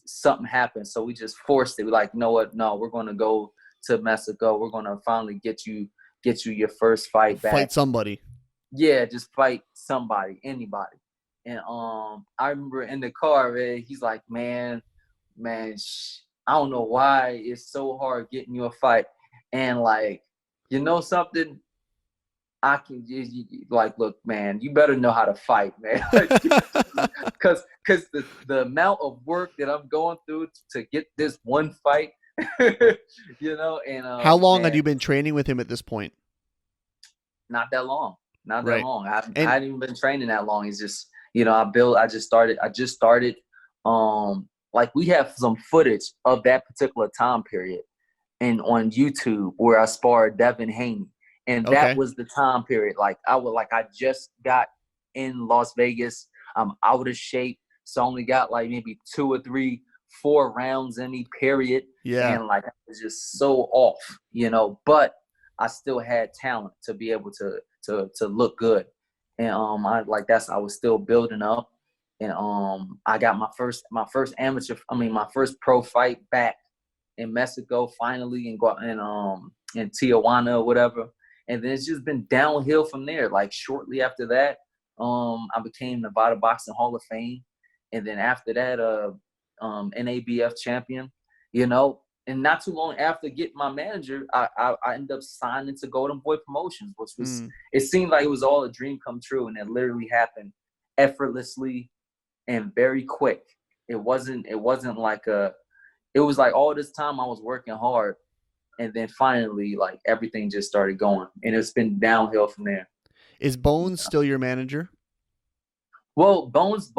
S2: something happened. So we just forced it. We're like, you know what? No, we're going to go to Mexico. We're going to finally get you your first fight back.
S1: Fight somebody.
S2: Yeah, just fight somebody, anybody. And I remember in the car, man, he's like, man, I don't know why it's so hard getting you a fight. And like, you know something? I can just like, look, man, you better know how to fight, man. Because the amount of work that I'm going through to get this one fight, you know. And
S1: how long had you been training with him at this point?
S2: Not that long. Not that
S1: Right.
S2: long. I hadn't even been training that long. It's just, you know, I just started. Like we have some footage of that particular time period and on YouTube where I sparred Devin Haney. And that was the time period. Like I just got in Las Vegas. I'm out of shape. So I only got like maybe 2 or 3, 4 rounds in me, period.
S1: Yeah.
S2: And like I was just so off, you know, but I still had talent to be able to look good. And I was still building up. And I got my first pro fight back in Mexico finally, in Tijuana or whatever. And then it's just been downhill from there. Like shortly after that, I became Nevada Boxing Hall of Fame. And then after that, NABF champion, you know. And not too long after getting my manager, I ended up signing to Golden Boy Promotions, which was, it seemed like it was all a dream come true. And it literally happened effortlessly and very quick. It wasn't like it was like all this time I was working hard. And then finally, like everything just started going, and it's been downhill from there.
S1: Is Bones still your manager?
S2: Well, Bones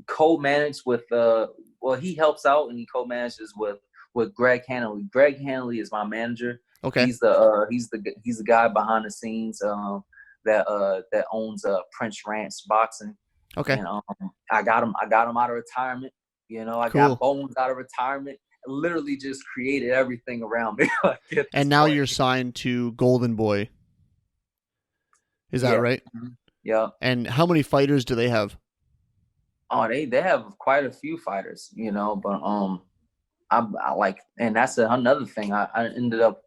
S2: co-managed with he helps out and he co-manages with Greg Hanley. Greg Hanley is my manager.
S1: Okay.
S2: He's the guy behind the scenes that owns Prince Ranch Boxing.
S1: Okay.
S2: And I got him out of retirement. You know, I got Bones out of retirement. Literally just created everything around me.
S1: And now you're signed to Golden Boy. Is that right?
S2: Yeah.
S1: And how many fighters do they have?
S2: Oh, they have quite a few fighters, you know, but I like, and that's another thing. I ended up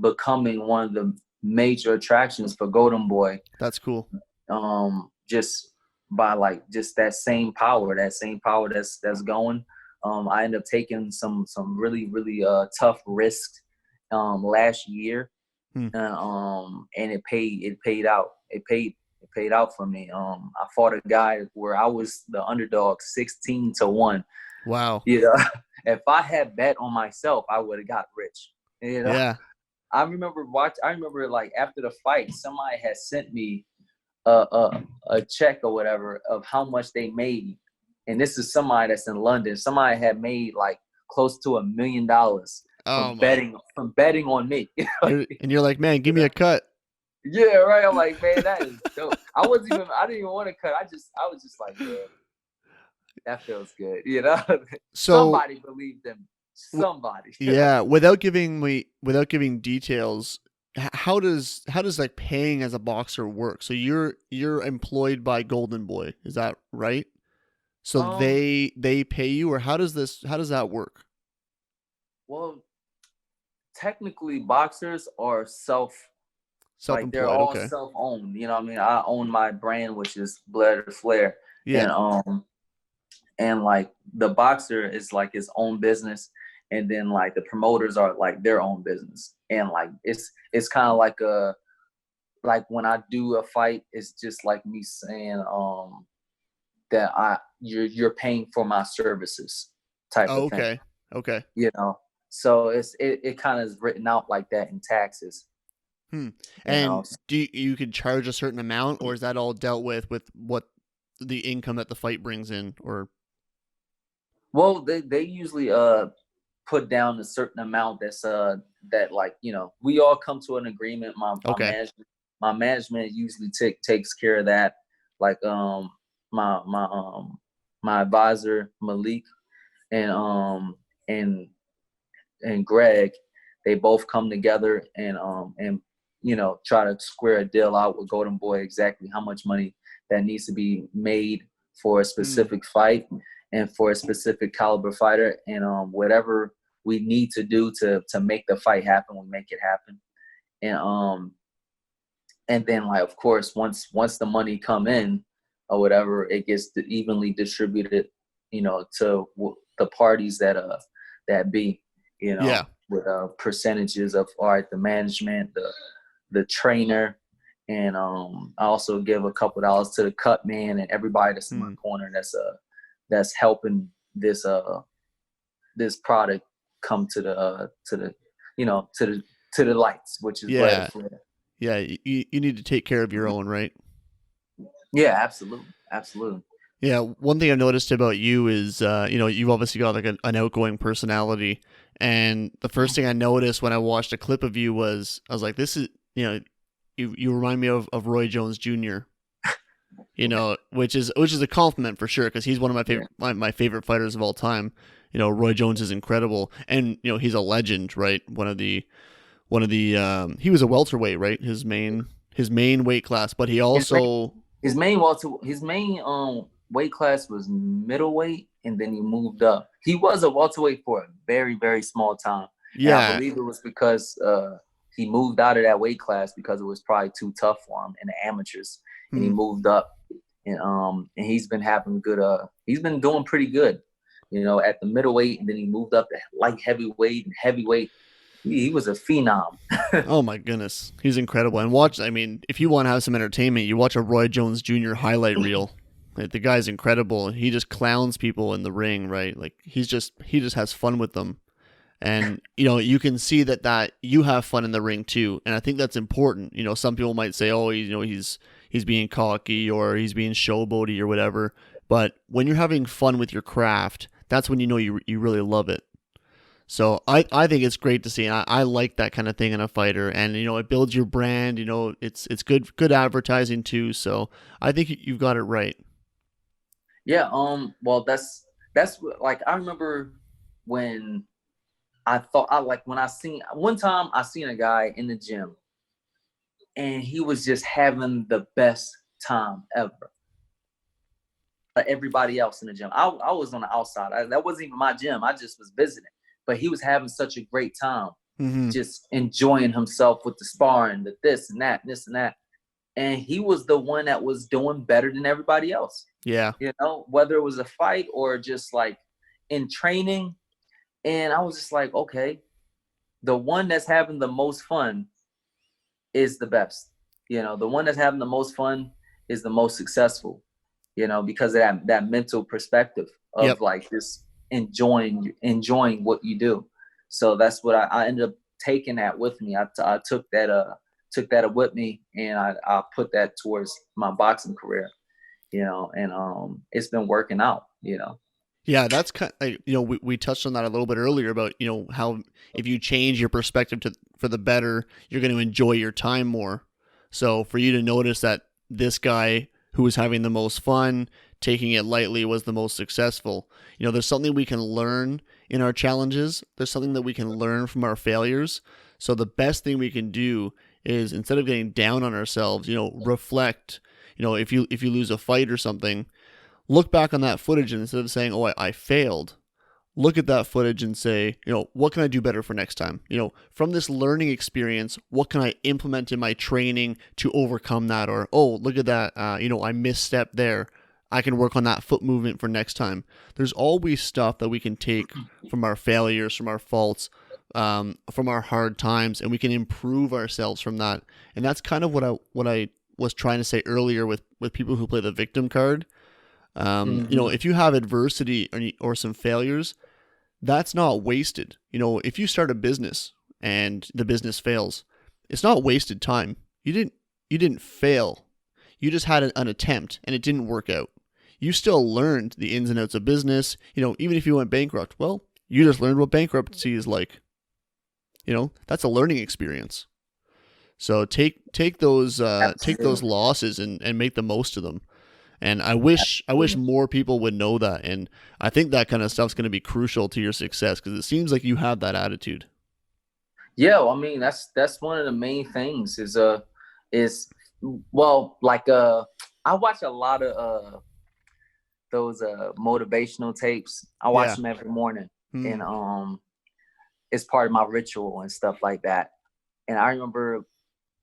S2: becoming one of the major attractions for Golden Boy.
S1: That's cool.
S2: Just by just that same power that's going. I ended up taking some really, really tough risks last year. And it paid out. It paid out for me. I fought a guy where I was the underdog 16-1.
S1: Wow.
S2: You know, if I had bet on myself, I would have got rich. You know?
S1: Yeah.
S2: I remember like after the fight, somebody had sent me a check or whatever of how much they made. And this is somebody that's in London. Somebody had made like close to $1 million from betting on me.
S1: And you're like, man, give me a cut.
S2: Yeah, right. I'm like, man, that is dope. I didn't even want to cut. I was just like, yeah, that feels good. You know,
S1: so
S2: somebody believed in somebody.
S1: Yeah. Without giving details, how does like paying as a boxer work? So you're employed by Golden Boy, is that right? So they pay you, or how does that work?
S2: Well, technically boxers are
S1: self-employed.
S2: Like they're all self-owned. You know what I mean? I own my brand, which is Blair Flair.
S1: Yeah.
S2: And like the boxer is like his own business. and then like the promoters are like their own business, and like it's kind of like like when I do a fight, it's just like me saying that you're paying for my services type
S1: Oh,
S2: of thing,
S1: okay. Okay.
S2: you know. So it kind of is written out like that in taxes,
S1: Hmm.
S2: you know.
S1: And you could charge a certain amount, or is that all dealt with what the income that the fight brings in, or?
S2: Well, they usually put down a certain amount that's that, like, you know, we all come to an agreement.
S1: Okay.
S2: My management usually takes care of that. Like my my advisor Malik and and Greg, they both come together and you know, try to square a deal out with Golden Boy exactly how much money that needs to be made for a
S1: Hmm.
S2: specific fight and for a specific caliber fighter, and whatever we need to do to make the fight happen, we make it happen. And then, like, of course, once the money come in or whatever, it gets evenly distributed, you know, to the parties that be, you
S1: Yeah.
S2: know, with percentages of, all right, the management, the trainer, and I also give a couple dollars to the cut man and everybody that's in my
S1: Hmm.
S2: corner that's helping this product come to the you know, to the lights, which is Blair
S1: Yeah.
S2: Flair.
S1: Yeah. You need to take care of your own, right?
S2: Yeah, absolutely, absolutely.
S1: Yeah, one thing I've noticed about you is, you've obviously got like an outgoing personality, and the first thing I noticed when I watched a clip of you was, I was like, this is, you remind me of Roy Jones Jr. Which is a compliment for sure, because he's one of my
S2: Yeah,
S1: favorite my favorite fighters of all time. Roy Jones is incredible, and he's a legend, right? He was a welterweight, right? His main weight class, but he
S2: his main
S1: also.
S2: his main weight class was middleweight, and then he moved up. He was a welterweight for a very, very small time, and I
S1: Yeah.
S2: believe it was because he moved out of that weight class because it was probably too tough for him in the amateurs, and he
S1: Hmm.
S2: moved up, and he's been having good. He's been doing pretty good, you know, at the middleweight, and then he moved up to light heavyweight and heavyweight. He was a phenom.
S1: Oh my goodness, he's incredible. And watch, I mean, if you want to have some entertainment, you watch a Roy Jones Jr. highlight reel. Like, the guy's incredible. He just clowns people in the ring, right? Like, he just has fun with them. And you can see that you have fun in the ring too. And I think that's important. Some people might say, oh, he's being cocky, or he's being showboaty, or whatever. But when you're having fun with your craft, that's when you really love it. So I think it's great to see. I like that kind of thing in a fighter, and it builds your brand. It's good advertising too. So I think you've got it right.
S2: Yeah. Well, that's like, I remember when I thought, when I seen one time, I seen a guy in the gym, and he was just having the best time ever. Everybody else in the gym, I was on the outside. That wasn't even my gym. I just was visiting, but he was having such a great time,
S1: Mm-hmm.
S2: just enjoying himself with the sparring, the this and that, this and that. And he was the one that was doing better than everybody else.
S1: Yeah.
S2: Whether it was a fight or just like in training. And I was just like, okay, the one that's having the most fun is the best. The one that's having the most fun is the most successful, because of that mental perspective
S1: Yep.
S2: of like just enjoying what you do. So that's what I ended up taking that with me. I took that with me, and I put that towards my boxing career, and it's been working out.
S1: Yeah, that's kind of, we touched on that a little bit earlier about, how if you change your perspective for the better, you're going to enjoy your time more. So for you to notice that this guy who was having the most fun, taking it lightly, was the most successful, there's something we can learn in our challenges. There's something that we can learn from our failures. So the best thing we can do is, instead of getting down on ourselves, reflect. If you lose a fight or something, look back on that footage, and instead of saying, oh, I failed, look at that footage and say, what can I do better for next time? From this learning experience, what can I implement in my training to overcome that? Or, oh, look at that, I misstepped there. I can work on that foot movement for next time. There's always stuff that we can take from our failures, from our faults, from our hard times, and we can improve ourselves from that. And that's kind of what I was trying to say earlier with people who play the victim card. If you have adversity or some failures, that's not wasted. If you start a business and the business fails, it's not wasted time. You didn't fail. You just had an attempt and it didn't work out. You still learned the ins and outs of business. Even if you went bankrupt, well, you just learned what bankruptcy is like. That's a learning experience. So take those losses and make the most of them. And I wish more people would know that. And I think that kind of stuff's going to be crucial to your success, because it seems like you have that attitude.
S2: Yeah, well, I mean, that's one of the main things I watch a lot of those motivational tapes. I watch them every morning, and it's part of my ritual and stuff like that. And I remember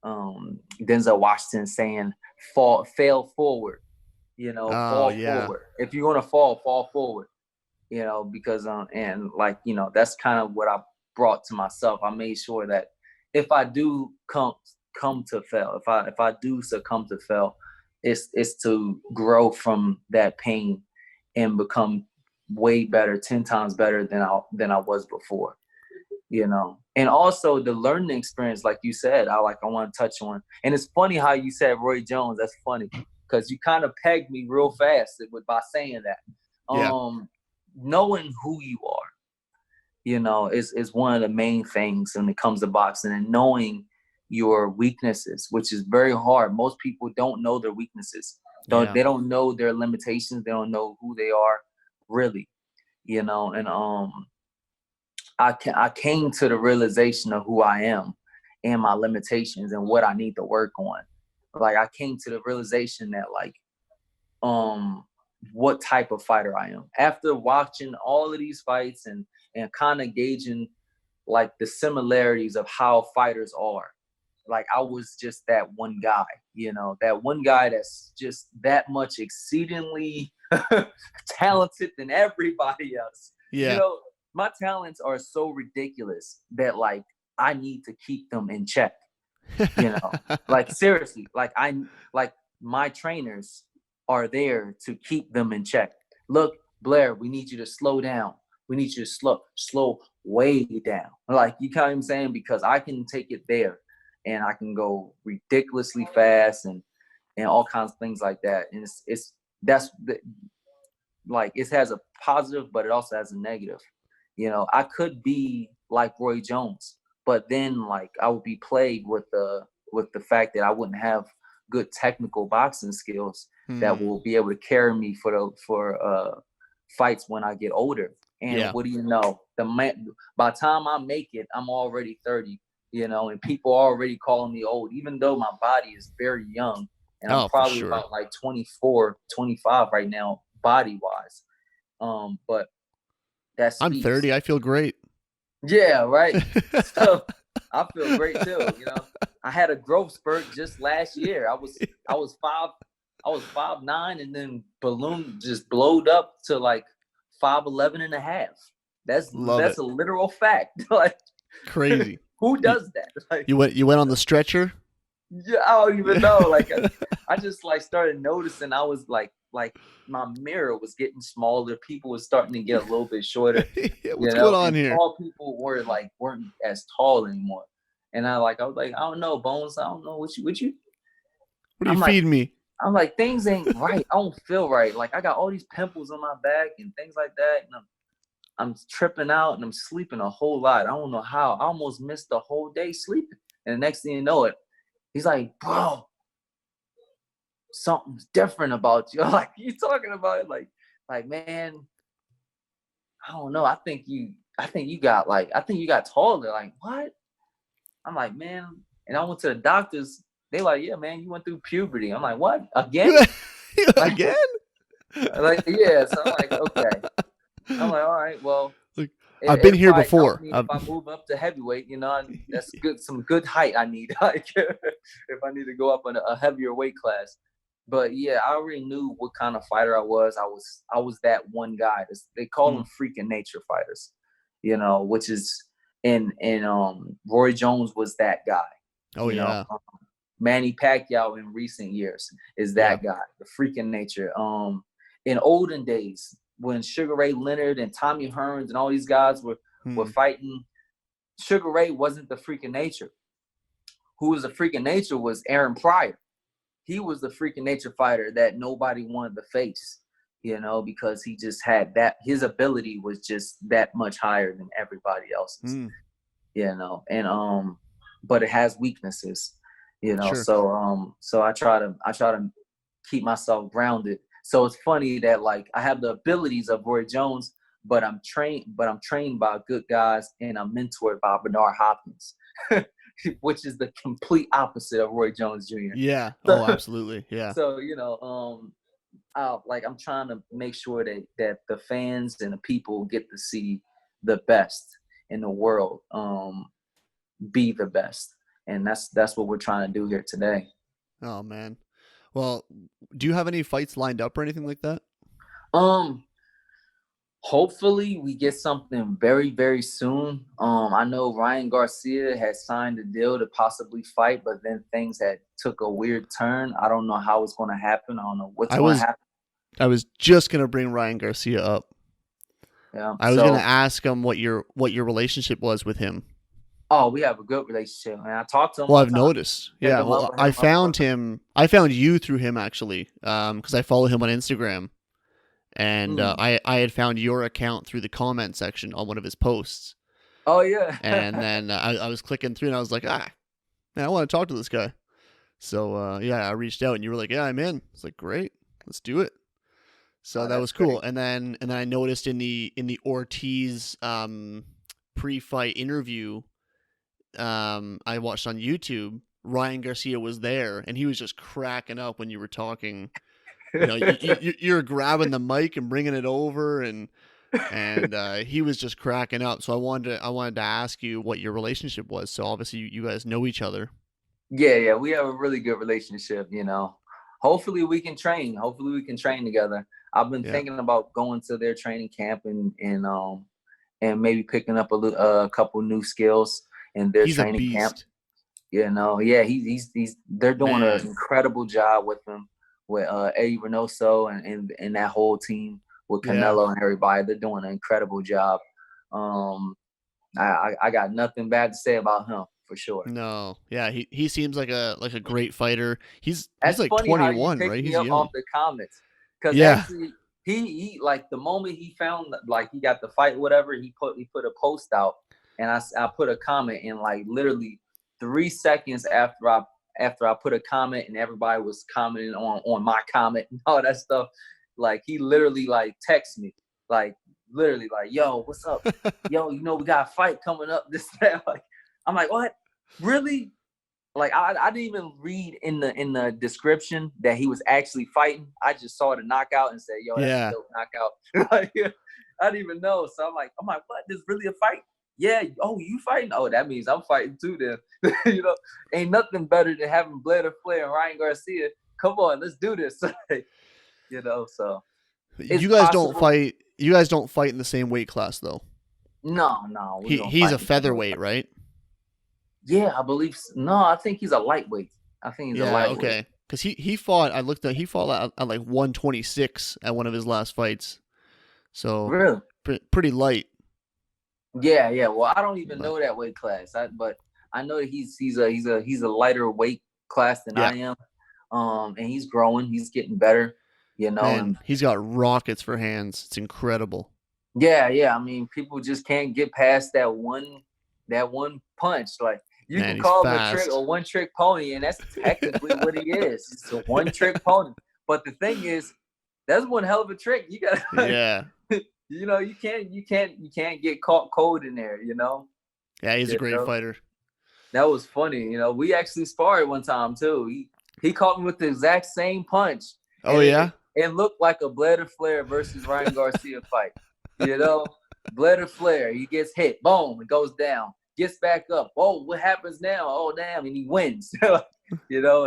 S2: Denzel Washington saying, fail forward, fall forward. If you're going to fall forward, because that's kind of what I brought to myself. I made sure that if I do come to fail, if I do succumb to fail, it's to grow from that pain and become way better, 10 times better than I was before. And also the learning experience, like you said, I want to touch on. And it's funny how you said Roy Jones. That's funny because you kind of pegged me real fast by saying that. Knowing who you are, is one of the main things when it comes to boxing, and knowing your weaknesses, which is very hard. Most people don't know their weaknesses. They don't know their limitations. They don't know who they are really, and I came to the realization of who I am and my limitations and what I need to work on. Like, I came to the realization that what type of fighter I am after watching all of these fights and kind of gauging like the similarities of how fighters are. Like, I was just that one guy, that one guy that's just that much exceedingly talented than everybody else.
S1: Yeah.
S2: My talents are so ridiculous that I need to keep them in check. Seriously, my trainers are there to keep them in check. Look, Blair, we need you to slow down. We need you to slow way down. You know what I'm saying? Because I can take it there and I can go ridiculously fast and all kinds of things like that. And it has a positive, but it also has a negative. I could be like Roy Jones, but then I would be plagued with the fact that I wouldn't have good technical boxing skills that will be able to carry me for fights when I get older. And what do you know? By the time I make it, I'm already 30, and people are already calling me old, even though my body is very young. And I'm probably about 24, 25 right now, body wise. But
S1: I'm 30. I feel great.
S2: Yeah, right. So I feel great too. I had a growth spurt just last year. I was 5'9", and then balloon just blowed up to 5'11" and a half. That's a literal fact.
S1: Crazy.
S2: Who does that?
S1: You went on the stretcher?
S2: Yeah, I don't even know. I just started noticing I was like my mirror was getting smaller. People were starting to get a little bit shorter.
S1: What's going on here?
S2: Tall people weren't as tall anymore. And I was like, I don't know, Bones. I don't know what you.
S1: What are you feeding me?
S2: I'm like, things ain't right. I don't feel right. I got all these pimples on my back and things like that. And I'm tripping out and I'm sleeping a whole lot. I don't know how. I almost missed the whole day sleeping. And the next thing you know it, he's like, bro, something's different about you. You talking about it man, I don't know. I think you got taller. What? I'm like, man. And I went to the doctors. They yeah, man, you went through puberty. I'm like, what? Again?
S1: Again?
S2: Yeah. So I'm like, okay. I'm like, all right, well.
S1: I've been here before.
S2: If I move up to heavyweight, that's good. Some good height I need. If I need to go up in a heavier weight class. But yeah, I already knew what kind of fighter I was. I was that one guy. They call them freaking nature fighters, which is and Roy Jones was that guy.
S1: Oh yeah.
S2: Manny Pacquiao in recent years is
S1: Yeah.
S2: that guy, the freaking nature. In olden days when Sugar Ray Leonard and Tommy Hearns and all these guys were fighting, Sugar Ray wasn't the freaking nature. Who was the freaking nature was Aaron Pryor. He was the freaking nature fighter that nobody wanted to face, because he just had that. His ability was just that much higher than everybody else's, and but it has weaknesses,
S1: Sure.
S2: So I try to keep myself grounded. So it's funny that like I have the abilities of Roy Jones, but I'm trained by good guys, and I'm mentored by Bernard Hopkins. Which is the complete opposite of Roy Jones Jr.
S1: Yeah. Oh, absolutely. Yeah.
S2: So, I'm trying to make sure that the fans and the people get to see the best in the world, be the best. And that's what we're trying to do here today.
S1: Oh man. Well, do you have any fights lined up or anything like that?
S2: Hopefully we get something very, very soon. I know Ryan Garcia has signed a deal to possibly fight, but then things had took a weird turn. I don't know how it's going to happen. I don't know what's going to happen.
S1: I was just going to bring Ryan Garcia up.
S2: Yeah.
S1: I was going to ask him what your relationship was with him.
S2: Oh, we have a good relationship, and I talked to him.
S1: Well, I've noticed. Yeah. Well, I found him. I found you through him actually, because I follow him on Instagram. And I had found your account through the comment section on one of his posts.
S2: Oh, yeah.
S1: And then I was clicking through and I was like, man, I want to talk to this guy. So, I reached out and you were like, yeah, I'm in. It's like, great, let's do it. So that was cool. Great. And then I noticed in the Ortiz pre-fight interview I watched on YouTube, Ryan Garcia was there and he was just cracking up when you were talking. You're grabbing the mic and bringing it over, and he was just cracking up. So I wanted to ask you what your relationship was. So obviously you guys know each other.
S2: Yeah, we have a really good relationship. Hopefully we can train. Hopefully we can train together. I've been thinking about going to their training camp and maybe picking up a couple new skills in their training camp. He's they're doing an incredible job with him. With Eddie Reynoso and that whole team with Canelo and everybody. They're doing an incredible job. I got nothing bad to say about him for sure.
S1: No. Yeah, he seems like a great fighter. He's like
S2: funny
S1: 21,
S2: how you
S1: right? He's
S2: young. Off the comments. Because actually he like the moment he found like he got the fight, whatever, he put a post out and I put a comment in like literally 3 seconds after I put a comment and everybody was commenting on my comment and all that stuff, like he literally like texted me, like literally like, yo, what's up? Yo, we got a fight coming up, this, that. Like, I'm like, what? Really? Like I didn't even read in the description that he was actually fighting. I just saw the knockout and said, yo, that's a dope knockout. Like, I didn't even know. So I'm like, what? There's really a fight? Yeah. Oh, you fighting? Oh, that means I'm fighting too then. Ain't nothing better than having Blair, Flair, and Ryan Garcia. Come on, let's do this. So.
S1: You guys don't fight. You guys don't fight in the same weight class though.
S2: No.
S1: He's a featherweight, right?
S2: Yeah, I believe so. No, I think he's a lightweight. A lightweight.
S1: Okay. Because he fought at like 126 at one of his last fights. So
S2: really?
S1: Pretty light.
S2: Yeah. Well, I don't even know that weight class. But I know that he's a lighter weight class than I am. And he's growing. He's getting better. Man,
S1: and he's got rockets for hands. It's incredible.
S2: Yeah. I mean, people just can't get past that one punch. Like you can call him a trick or one trick pony, and that's technically what he is. It's a one trick pony. But the thing is, that's one hell of a trick. You got you can't get caught cold in there,
S1: Yeah, he's a great fighter.
S2: That was funny. We actually sparred one time too. He caught me with the exact same punch.
S1: Oh yeah?
S2: It looked like a Blair Flair versus Ryan Garcia fight. Blair Flair, he gets hit, boom, it goes down, gets back up. Oh, what happens now? Oh damn, and he wins. I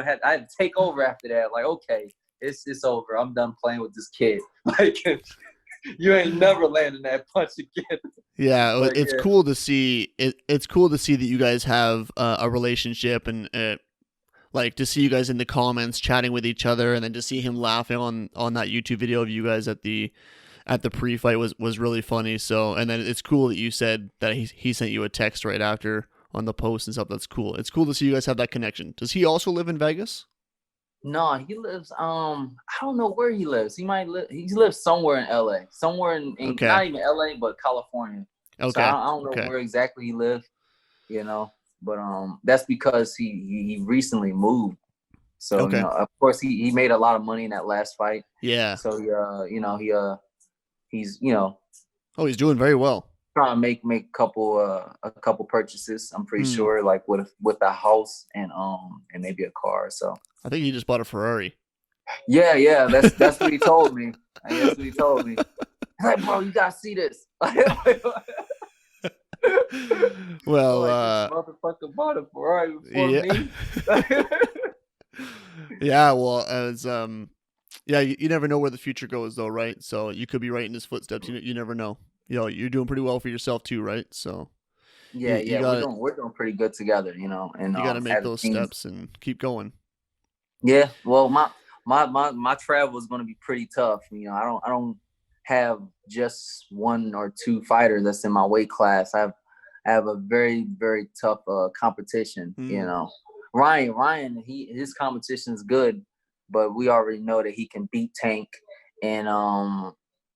S2: had to take over after that. Like, okay, it's over. I'm done playing with this kid. Like, you ain't never landing that punch again.
S1: Yeah,
S2: But
S1: it's cool to see. It's cool to see that you guys have a relationship, and like to see you guys in the comments chatting with each other, and then to see him laughing on that YouTube video of you guys at the pre-fight was really funny. So, and then it's cool that you said that he sent you a text right after on the post and stuff. That's cool. It's cool to see you guys have that connection. Does he also live in Vegas?
S2: No, he lives. I don't know where he lives. He lives somewhere in LA, somewhere in
S1: Okay.
S2: not even LA, but California.
S1: Okay.
S2: So I don't know where exactly he lives. But that's because he recently moved. So
S1: Okay.
S2: of course he made a lot of money in that last fight.
S1: Yeah.
S2: So he's
S1: Oh, he's doing very well.
S2: trying to make a couple purchases. I'm pretty sure, like with a house and maybe a car. So
S1: I think he just bought a Ferrari.
S2: Yeah. That's what he told me. That's what he told me. He's like, bro, you gotta see this.
S1: Well,
S2: like, this motherfucker bought a Ferrari before me.
S1: Yeah, well, as you never know where the future goes, though, right? So you could be right in his footsteps. You never know. You're doing pretty well for yourself too, right? So
S2: we're doing pretty good together, and
S1: you got to make those steps and keep going.
S2: Yeah, well, my travel is going to be pretty tough. I don't have just one or two fighters that's in my weight class. I have a very, very tough competition. Ryan, his competition is good, but we already know that he can beat Tank, and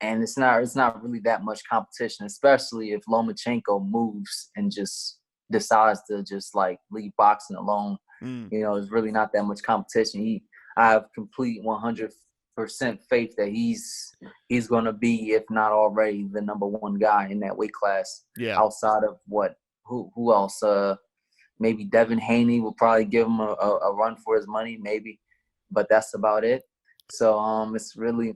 S2: it's not really that much competition, especially if Lomachenko moves and just decides to just like leave boxing alone. There's really not that much competition. I have complete 100% faith that he's going to be, if not already, the number one guy in that weight class.
S1: Yeah.
S2: Outside of who else? Maybe Devin Haney will probably give him a run for his money, maybe, but that's about it. So it's really,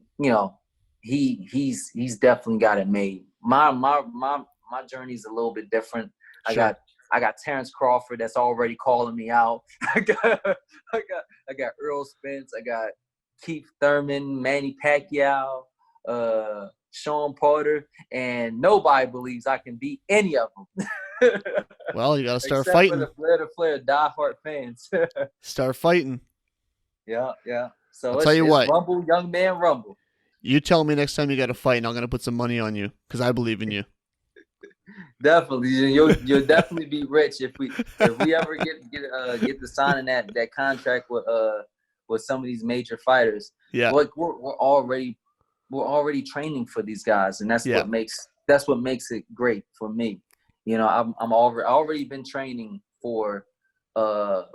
S2: he's definitely got it made. My journey's a little bit different.
S1: Sure.
S2: I got Terrence Crawford that's already calling me out. I got Earl Spence. I got Keith Thurman, Manny Pacquiao, Sean Porter, and nobody believes I can beat any of them.
S1: Well, you got to start
S2: Except
S1: fighting.
S2: For the Flair diehard fans.
S1: Start fighting.
S2: Yeah. So
S1: I'll tell you what.
S2: Rumble, young man, rumble.
S1: You tell me next time you got to fight, and I'm going to put some money on you because I believe in you.
S2: Definitely, you'll definitely be rich if we ever get to signing that contract with some of these major fighters.
S1: Yeah,
S2: like we're already training for these guys, and that's what makes it great for me. I've already been training for the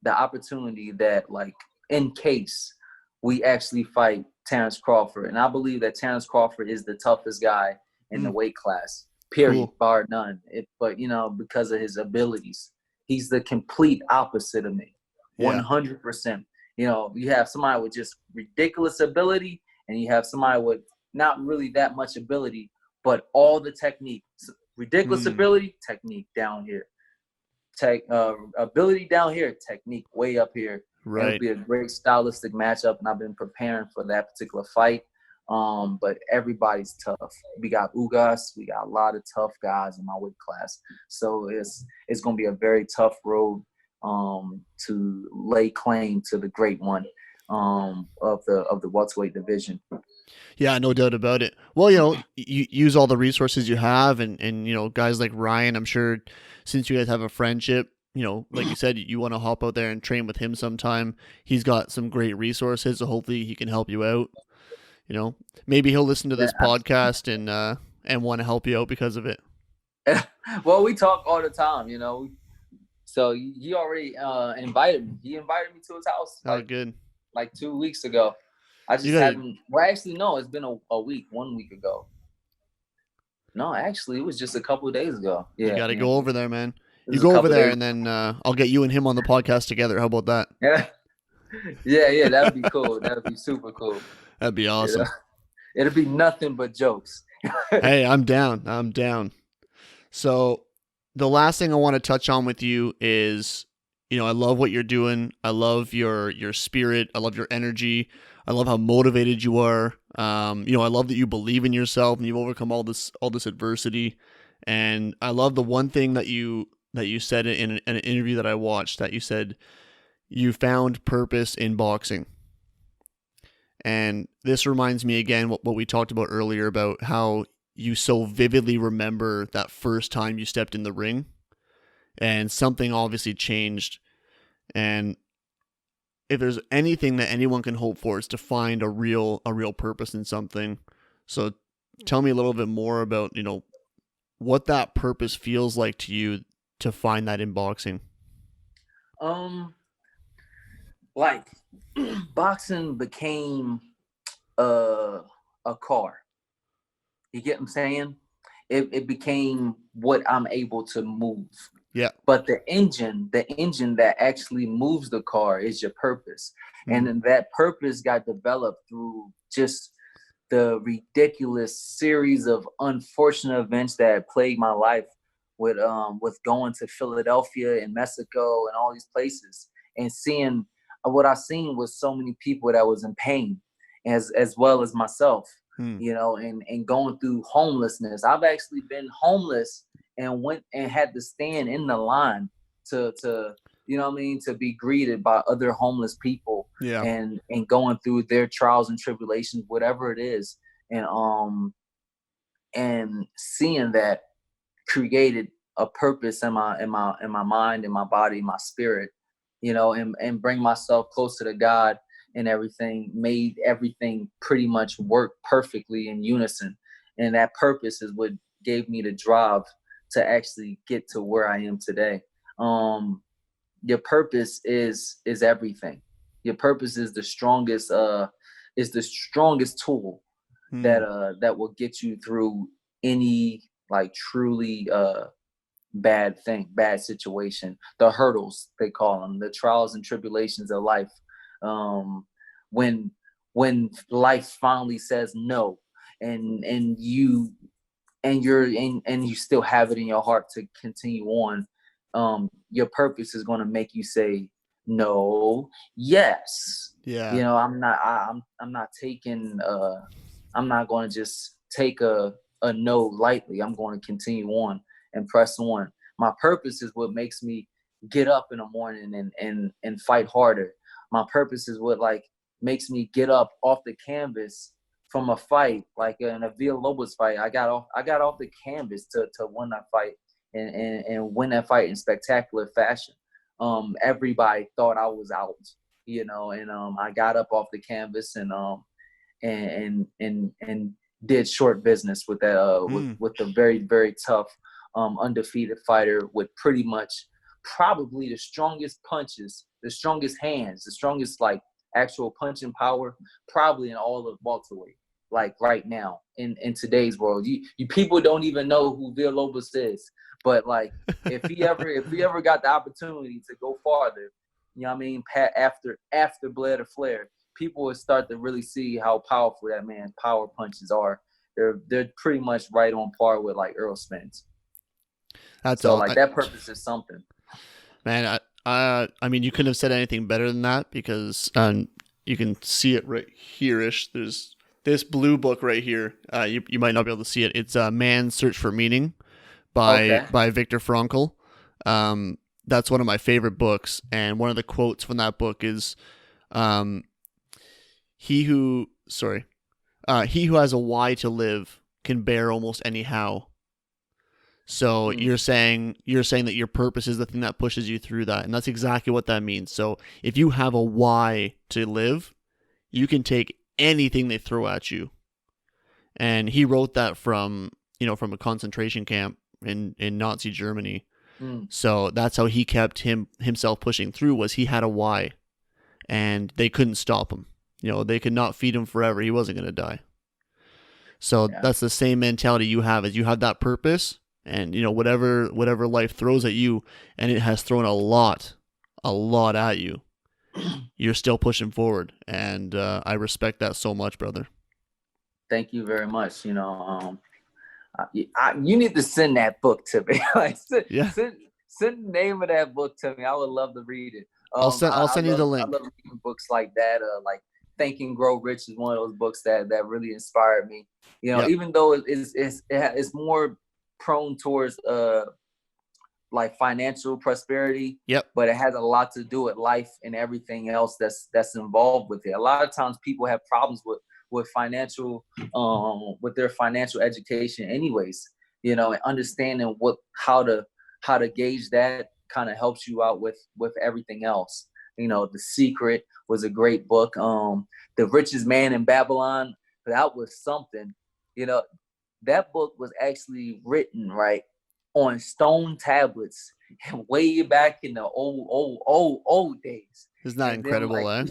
S2: opportunity that, like, in case we actually fight Terrence Crawford, and I believe that Terrence Crawford is the toughest guy in the weight class. Period, cool. Bar none. But because of his abilities, he's the complete opposite of me. 100%. You have somebody with just ridiculous ability, and you have somebody with not really that much ability, but all the technique. Ridiculous ability, technique down here. Ability down here, technique way up here.
S1: Right.
S2: It'll be a great stylistic matchup, and I've been preparing for that particular fight. But everybody's tough. We got Ugas. We got a lot of tough guys in my weight class. So it's going to be a very tough road to lay claim to the great one of the welterweight division.
S1: Yeah, no doubt about it. Well, you use all the resources you have, and guys like Ryan, I'm sure since you guys have a friendship, like you said, you want to hop out there and train with him sometime. He's got some great resources, so hopefully he can help you out. Maybe he'll listen to this podcast and want to help you out because of it.
S2: Well, we talk all the time, So he already invited me. He invited me to his house.
S1: Good.
S2: Like 2 weeks ago. I just haven't. Well, actually, no. It's been a week. 1 week ago. No, actually, it was just a couple of days ago. Yeah,
S1: you got to go over there, man. You go over there, and then I'll get you and him on the podcast together. How about that?
S2: Yeah. That'd be cool. That'd be super cool.
S1: That'd be awesome.
S2: It'll be nothing but jokes.
S1: Hey, I'm down. So the last thing I want to touch on with you is, I love what you're doing. I love your spirit. I love your energy. I love how motivated you are. I love that you believe in yourself and you've overcome all this adversity. And I love the one thing that you said in an interview that I watched, that you said you found purpose in boxing. And this reminds me again what we talked about earlier about how you so vividly remember that first time you stepped in the ring, and something obviously changed. And if there's anything that anyone can hope for, is to find a real purpose in something. So tell me a little bit more about, what that purpose feels like to you to find that in boxing.
S2: Like boxing became a car. You get what I'm saying? It became what I'm able to move.
S1: Yeah.
S2: But the engine that actually moves the car is your purpose. And then that purpose got developed through just the ridiculous series of unfortunate events that plagued my life, with going to Philadelphia and Mexico and all these places, and seeing what I seen was so many people that was in pain, as well as myself. And going through homelessness. I've actually been homeless and went and had to stand in the line to to be greeted by other homeless people.
S1: Yeah.
S2: And going through their trials and tribulations, whatever it is. And seeing that created a purpose in my mind, in my body, my spirit, and bring myself closer to God, and everything made everything pretty much work perfectly in unison. And that purpose is what gave me the drive to actually get to where I am today. Your purpose is everything. Your purpose is the strongest tool that will get you through any truly bad situation, the hurdles they call them, the trials and tribulations of life. When life finally says no, and you still have it in your heart to continue on, your purpose is going to make you say no, yes.
S1: Yeah.
S2: I'm not taking I'm not going to just take a no lightly. I'm going to continue on and press on. My purpose is what makes me get up in the morning and fight harder. My purpose is what makes me get up off the canvas from a fight, like in a Villalobos fight. I got off the canvas to win that fight and win that fight in spectacular fashion. Everybody thought I was out, and I got up off the canvas and did short business with that with the very, very tough undefeated fighter with pretty much probably the strongest punches, the strongest hands, the strongest actual punching power probably in all of welterweight. Right now in today's world, you people don't even know who Villalobos is, but if he ever got the opportunity to go farther, after Blair to Flair, people would start to really see how powerful that man's power punches are. They're pretty much right on par with Earl Spence.
S1: That's
S2: so
S1: all.
S2: That purpose is something.
S1: Man, I mean, you couldn't have said anything better than that, because you can see it right here-ish. There's this blue book right here. You might not be able to see it. It's Man's Search for Meaning by Viktor Frankl. That's one of my favorite books, and one of the quotes from that book is, he who has a why to live can bear almost any how. So you're saying that your purpose is the thing that pushes you through that, and that's exactly what that means. So if you have a why to live, you can take anything they throw at you. And he wrote that from a concentration camp in Nazi Germany. So that's how he kept himself pushing through, was he had a why, and they couldn't stop him. They could not feed him forever. He wasn't going to die. So that's the same mentality you have, is you have that purpose, and whatever life throws at you, and it has thrown a lot at you, you're still pushing forward. And I respect that so much, brother.
S2: Thank you very much. You need to send that book to me. Send the name of that book to me. I would love to read it.
S1: I'll send you the
S2: I
S1: link.
S2: love reading books like that. Like Think and Grow Rich is one of those books that really inspired me.
S1: Yep.
S2: Even though it's more prone towards like financial prosperity.
S1: Yep.
S2: But it has a lot to do with life and everything else that's involved with it. A lot of times people have problems with financial with their financial education anyways, and understanding how to gauge that kind of helps you out with everything else. The Secret was a great book. The Richest Man in Babylon, that was something. That book was actually written right on stone tablets way back in the old days.
S1: Isn't that incredible, eh?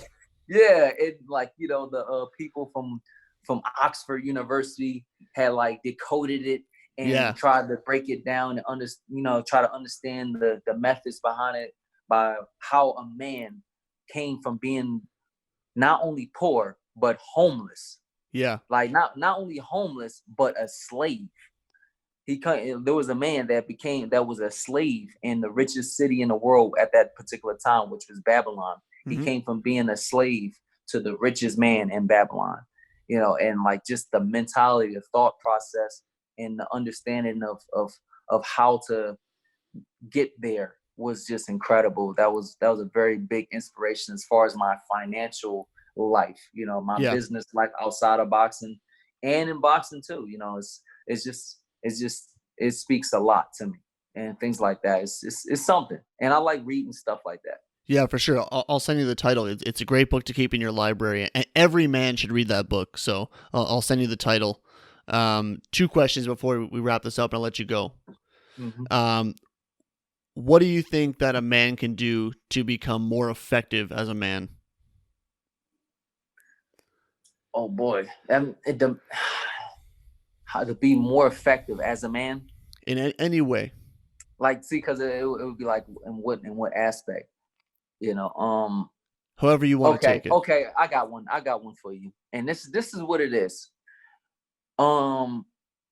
S2: Yeah, the people from Oxford University had like decoded it and tried to break it down and try to understand the methods behind it, by how a man came from being not only poor but homeless.
S1: Yeah.
S2: Like not only homeless but a slave. There was a man that was a slave in the richest city in the world at that particular time, which was Babylon. He came from being a slave to the richest man in Babylon, and like just the mentality, the thought process, and the understanding of how to get there was just incredible. That was a very big inspiration as far as my financial life, my business life outside of boxing and in boxing too. It speaks a lot to me, and things like that. It's something, and I like reading stuff like that.
S1: Yeah, for sure. I'll send you the title. It's a great book to keep in your library, and every man should read that book. So I'll send you the title. 2 questions before we wrap this up, and I'll let you go. What do you think that a man can do to become more effective as a man?
S2: Oh boy, how to be more effective as a man
S1: in any way.
S2: Like, see, because it would be like in what aspect,
S1: However you want to take it.
S2: Okay, I got one for you, and this is what it is.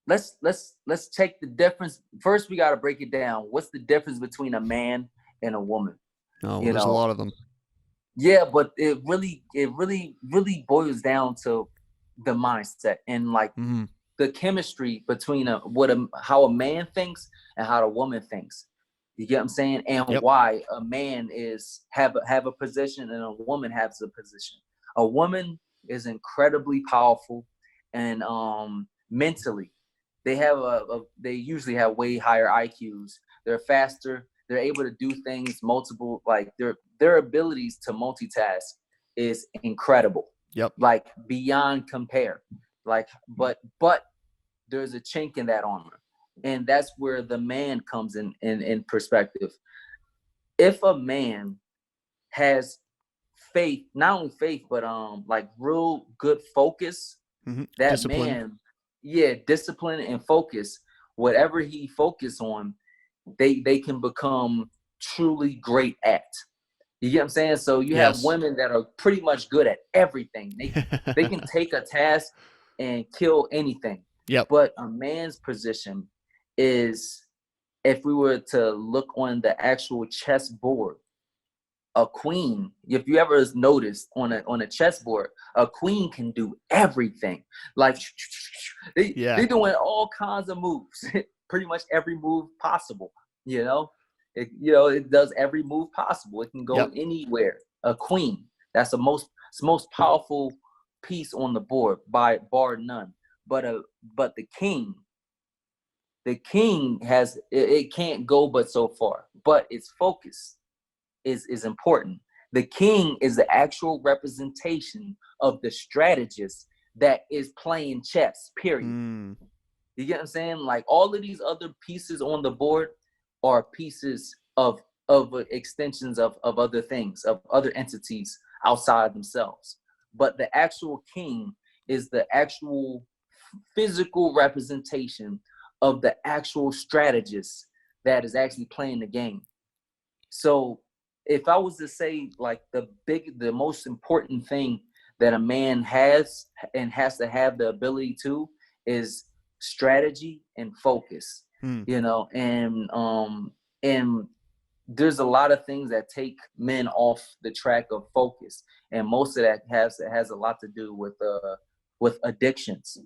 S2: Let's take the difference. First, we got to break it down. What's the difference between a man and a woman?
S1: Oh, there's a lot of them.
S2: Yeah, but it really boils down to the mindset and like the chemistry between how a man thinks and how a woman thinks. You get what I'm saying? And why a man have a position and a woman has a position. A woman is incredibly powerful, and mentally, they usually have way higher IQs. They're faster. They're able to do things multiple, like their abilities to multitask is incredible.
S1: Yep.
S2: Like beyond compare. Like, but there's a chink in that armor. And that's where the man comes in perspective. If a man has faith, not only faith, but like real good focus, that
S1: discipline.
S2: Man, discipline and focus, whatever he focus on, they can become truly great at. You get what I'm saying? So you have women that are pretty much good at everything. They can take a task and kill anything.
S1: Yep.
S2: But a man's position is, if we were to look on the actual chessboard, a queen, if you ever noticed on a chessboard, a queen can do everything. Like they're doing all kinds of moves, pretty much every move possible. It does every move possible. It can go anywhere. A queen, that's the most powerful piece on the board by bar none. But the king has it can't go but so far. But its focus is important. The king is the actual representation of the strategist that is playing chess, period. You get what I'm saying? Like all of these other pieces on the board are pieces of extensions of other things, of other entities outside themselves. But the actual king is the actual physical representation of the actual strategist that is actually playing the game. So if I was to say like the most important thing that a man has and has to have the ability to is strategy and focus, and there's a lot of things that take men off the track of focus, and most of that has a lot to do with addictions.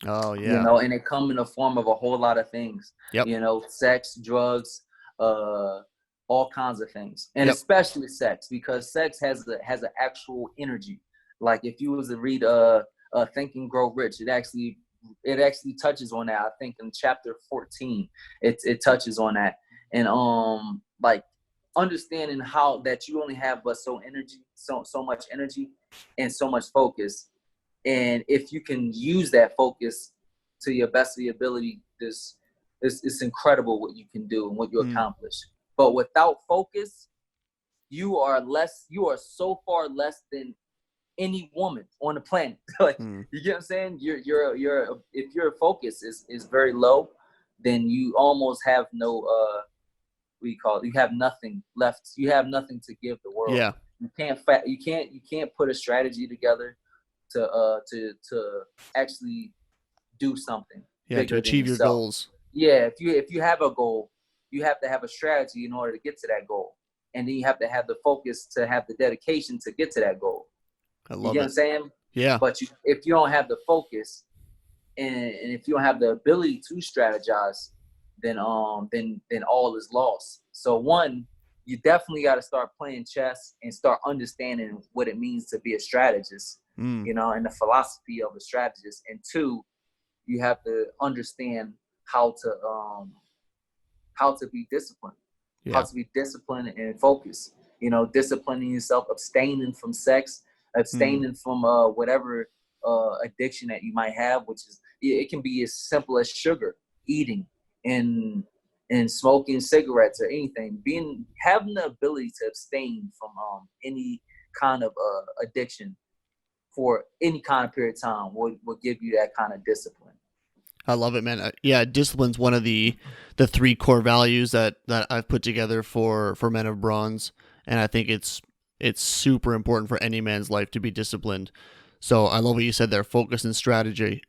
S1: Oh yeah.
S2: And they come in the form of a whole lot of things.
S1: Yep.
S2: Sex, drugs, all kinds of things, and especially sex, because sex has an actual energy. Like if you was to read Think and Grow Rich, it actually touches on that. I think in chapter 14, it touches on that, and like understanding how that you only have but so much energy and so much focus, and if you can use that focus to your best of your ability, it's incredible what you can do and what you accomplish. But without focus, you are so far less than any woman on the planet. Like you get what I'm saying? If your focus is very low, then you almost have no you have nothing left. You have nothing to give the world.
S1: Yeah.
S2: You can't put a strategy together to actually do something.
S1: Yeah, to achieve your goals.
S2: Yeah, if you have a goal, you have to have a strategy in order to get to that goal. And then you have to have the focus to have the dedication to get to that goal.
S1: I love it.
S2: You get what I'm saying?
S1: Yeah.
S2: But if you don't have the focus and if you don't have the ability to strategize, then all is lost. So one, you definitely got to start playing chess and start understanding what it means to be a strategist, and the philosophy of a strategist. And two, you have to understand how to be disciplined, how to be disciplined and focused. Disciplining yourself, abstaining from sex, abstaining from whatever addiction that you might have, which is, it can be as simple as sugar, eating, and smoking cigarettes or anything. Having the ability to abstain from any kind of addiction for any kind of period of time will give you that kind of discipline.
S1: I love it, man. Discipline's one of the 3 core values that I've put together for Men of Bronze, and I think it's super important for any man's life to be disciplined. So I love what you said there: focus and strategy,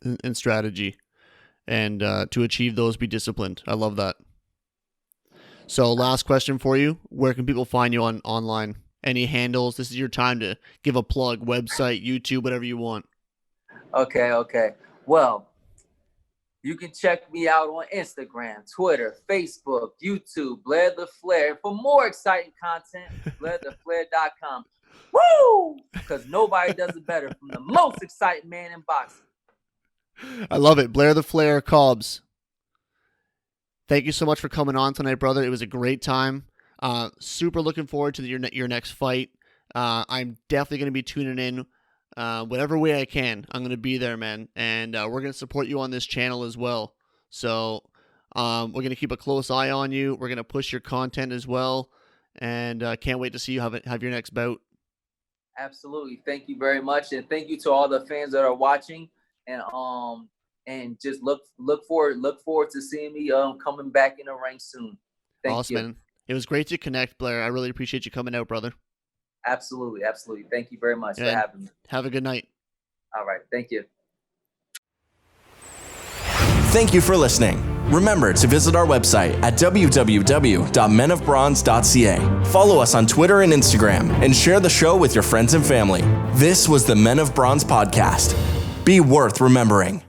S1: and to achieve those, be disciplined. I love that. So last question for you: where can people find you online? Any handles? This is your time to give a plug: website, YouTube, whatever you want.
S2: Okay. Well, you can check me out on Instagram, Twitter, Facebook, YouTube, Blair the Flair. For more exciting content, BlairTheFlair.com. Woo! Because nobody does it better from the most exciting man in boxing.
S1: I love it. Blair the Flair, Cobbs. Thank you so much for coming on tonight, brother. It was a great time. Super looking forward to your next fight. I'm definitely going to be tuning in. Whatever way I can, I'm going to be there, man. And we're going to support you on this channel as well. So we're going to keep a close eye on you. We're going to push your content as well. And can't wait to see you have your next bout.
S2: Absolutely. Thank you very much. And thank you to all the fans that are watching. And just look forward to seeing me coming back in the ring soon. Thank you.
S1: Man. It was great to connect, Blair. I really appreciate you coming out, brother.
S2: Absolutely. Thank you very much for having me.
S1: Have a good night.
S2: All right. Thank you.
S3: Thank you for listening. Remember to visit our website at www.menofbronze.ca. Follow us on Twitter and Instagram and share the show with your friends and family. This was the Men of Bronze podcast. Be worth remembering.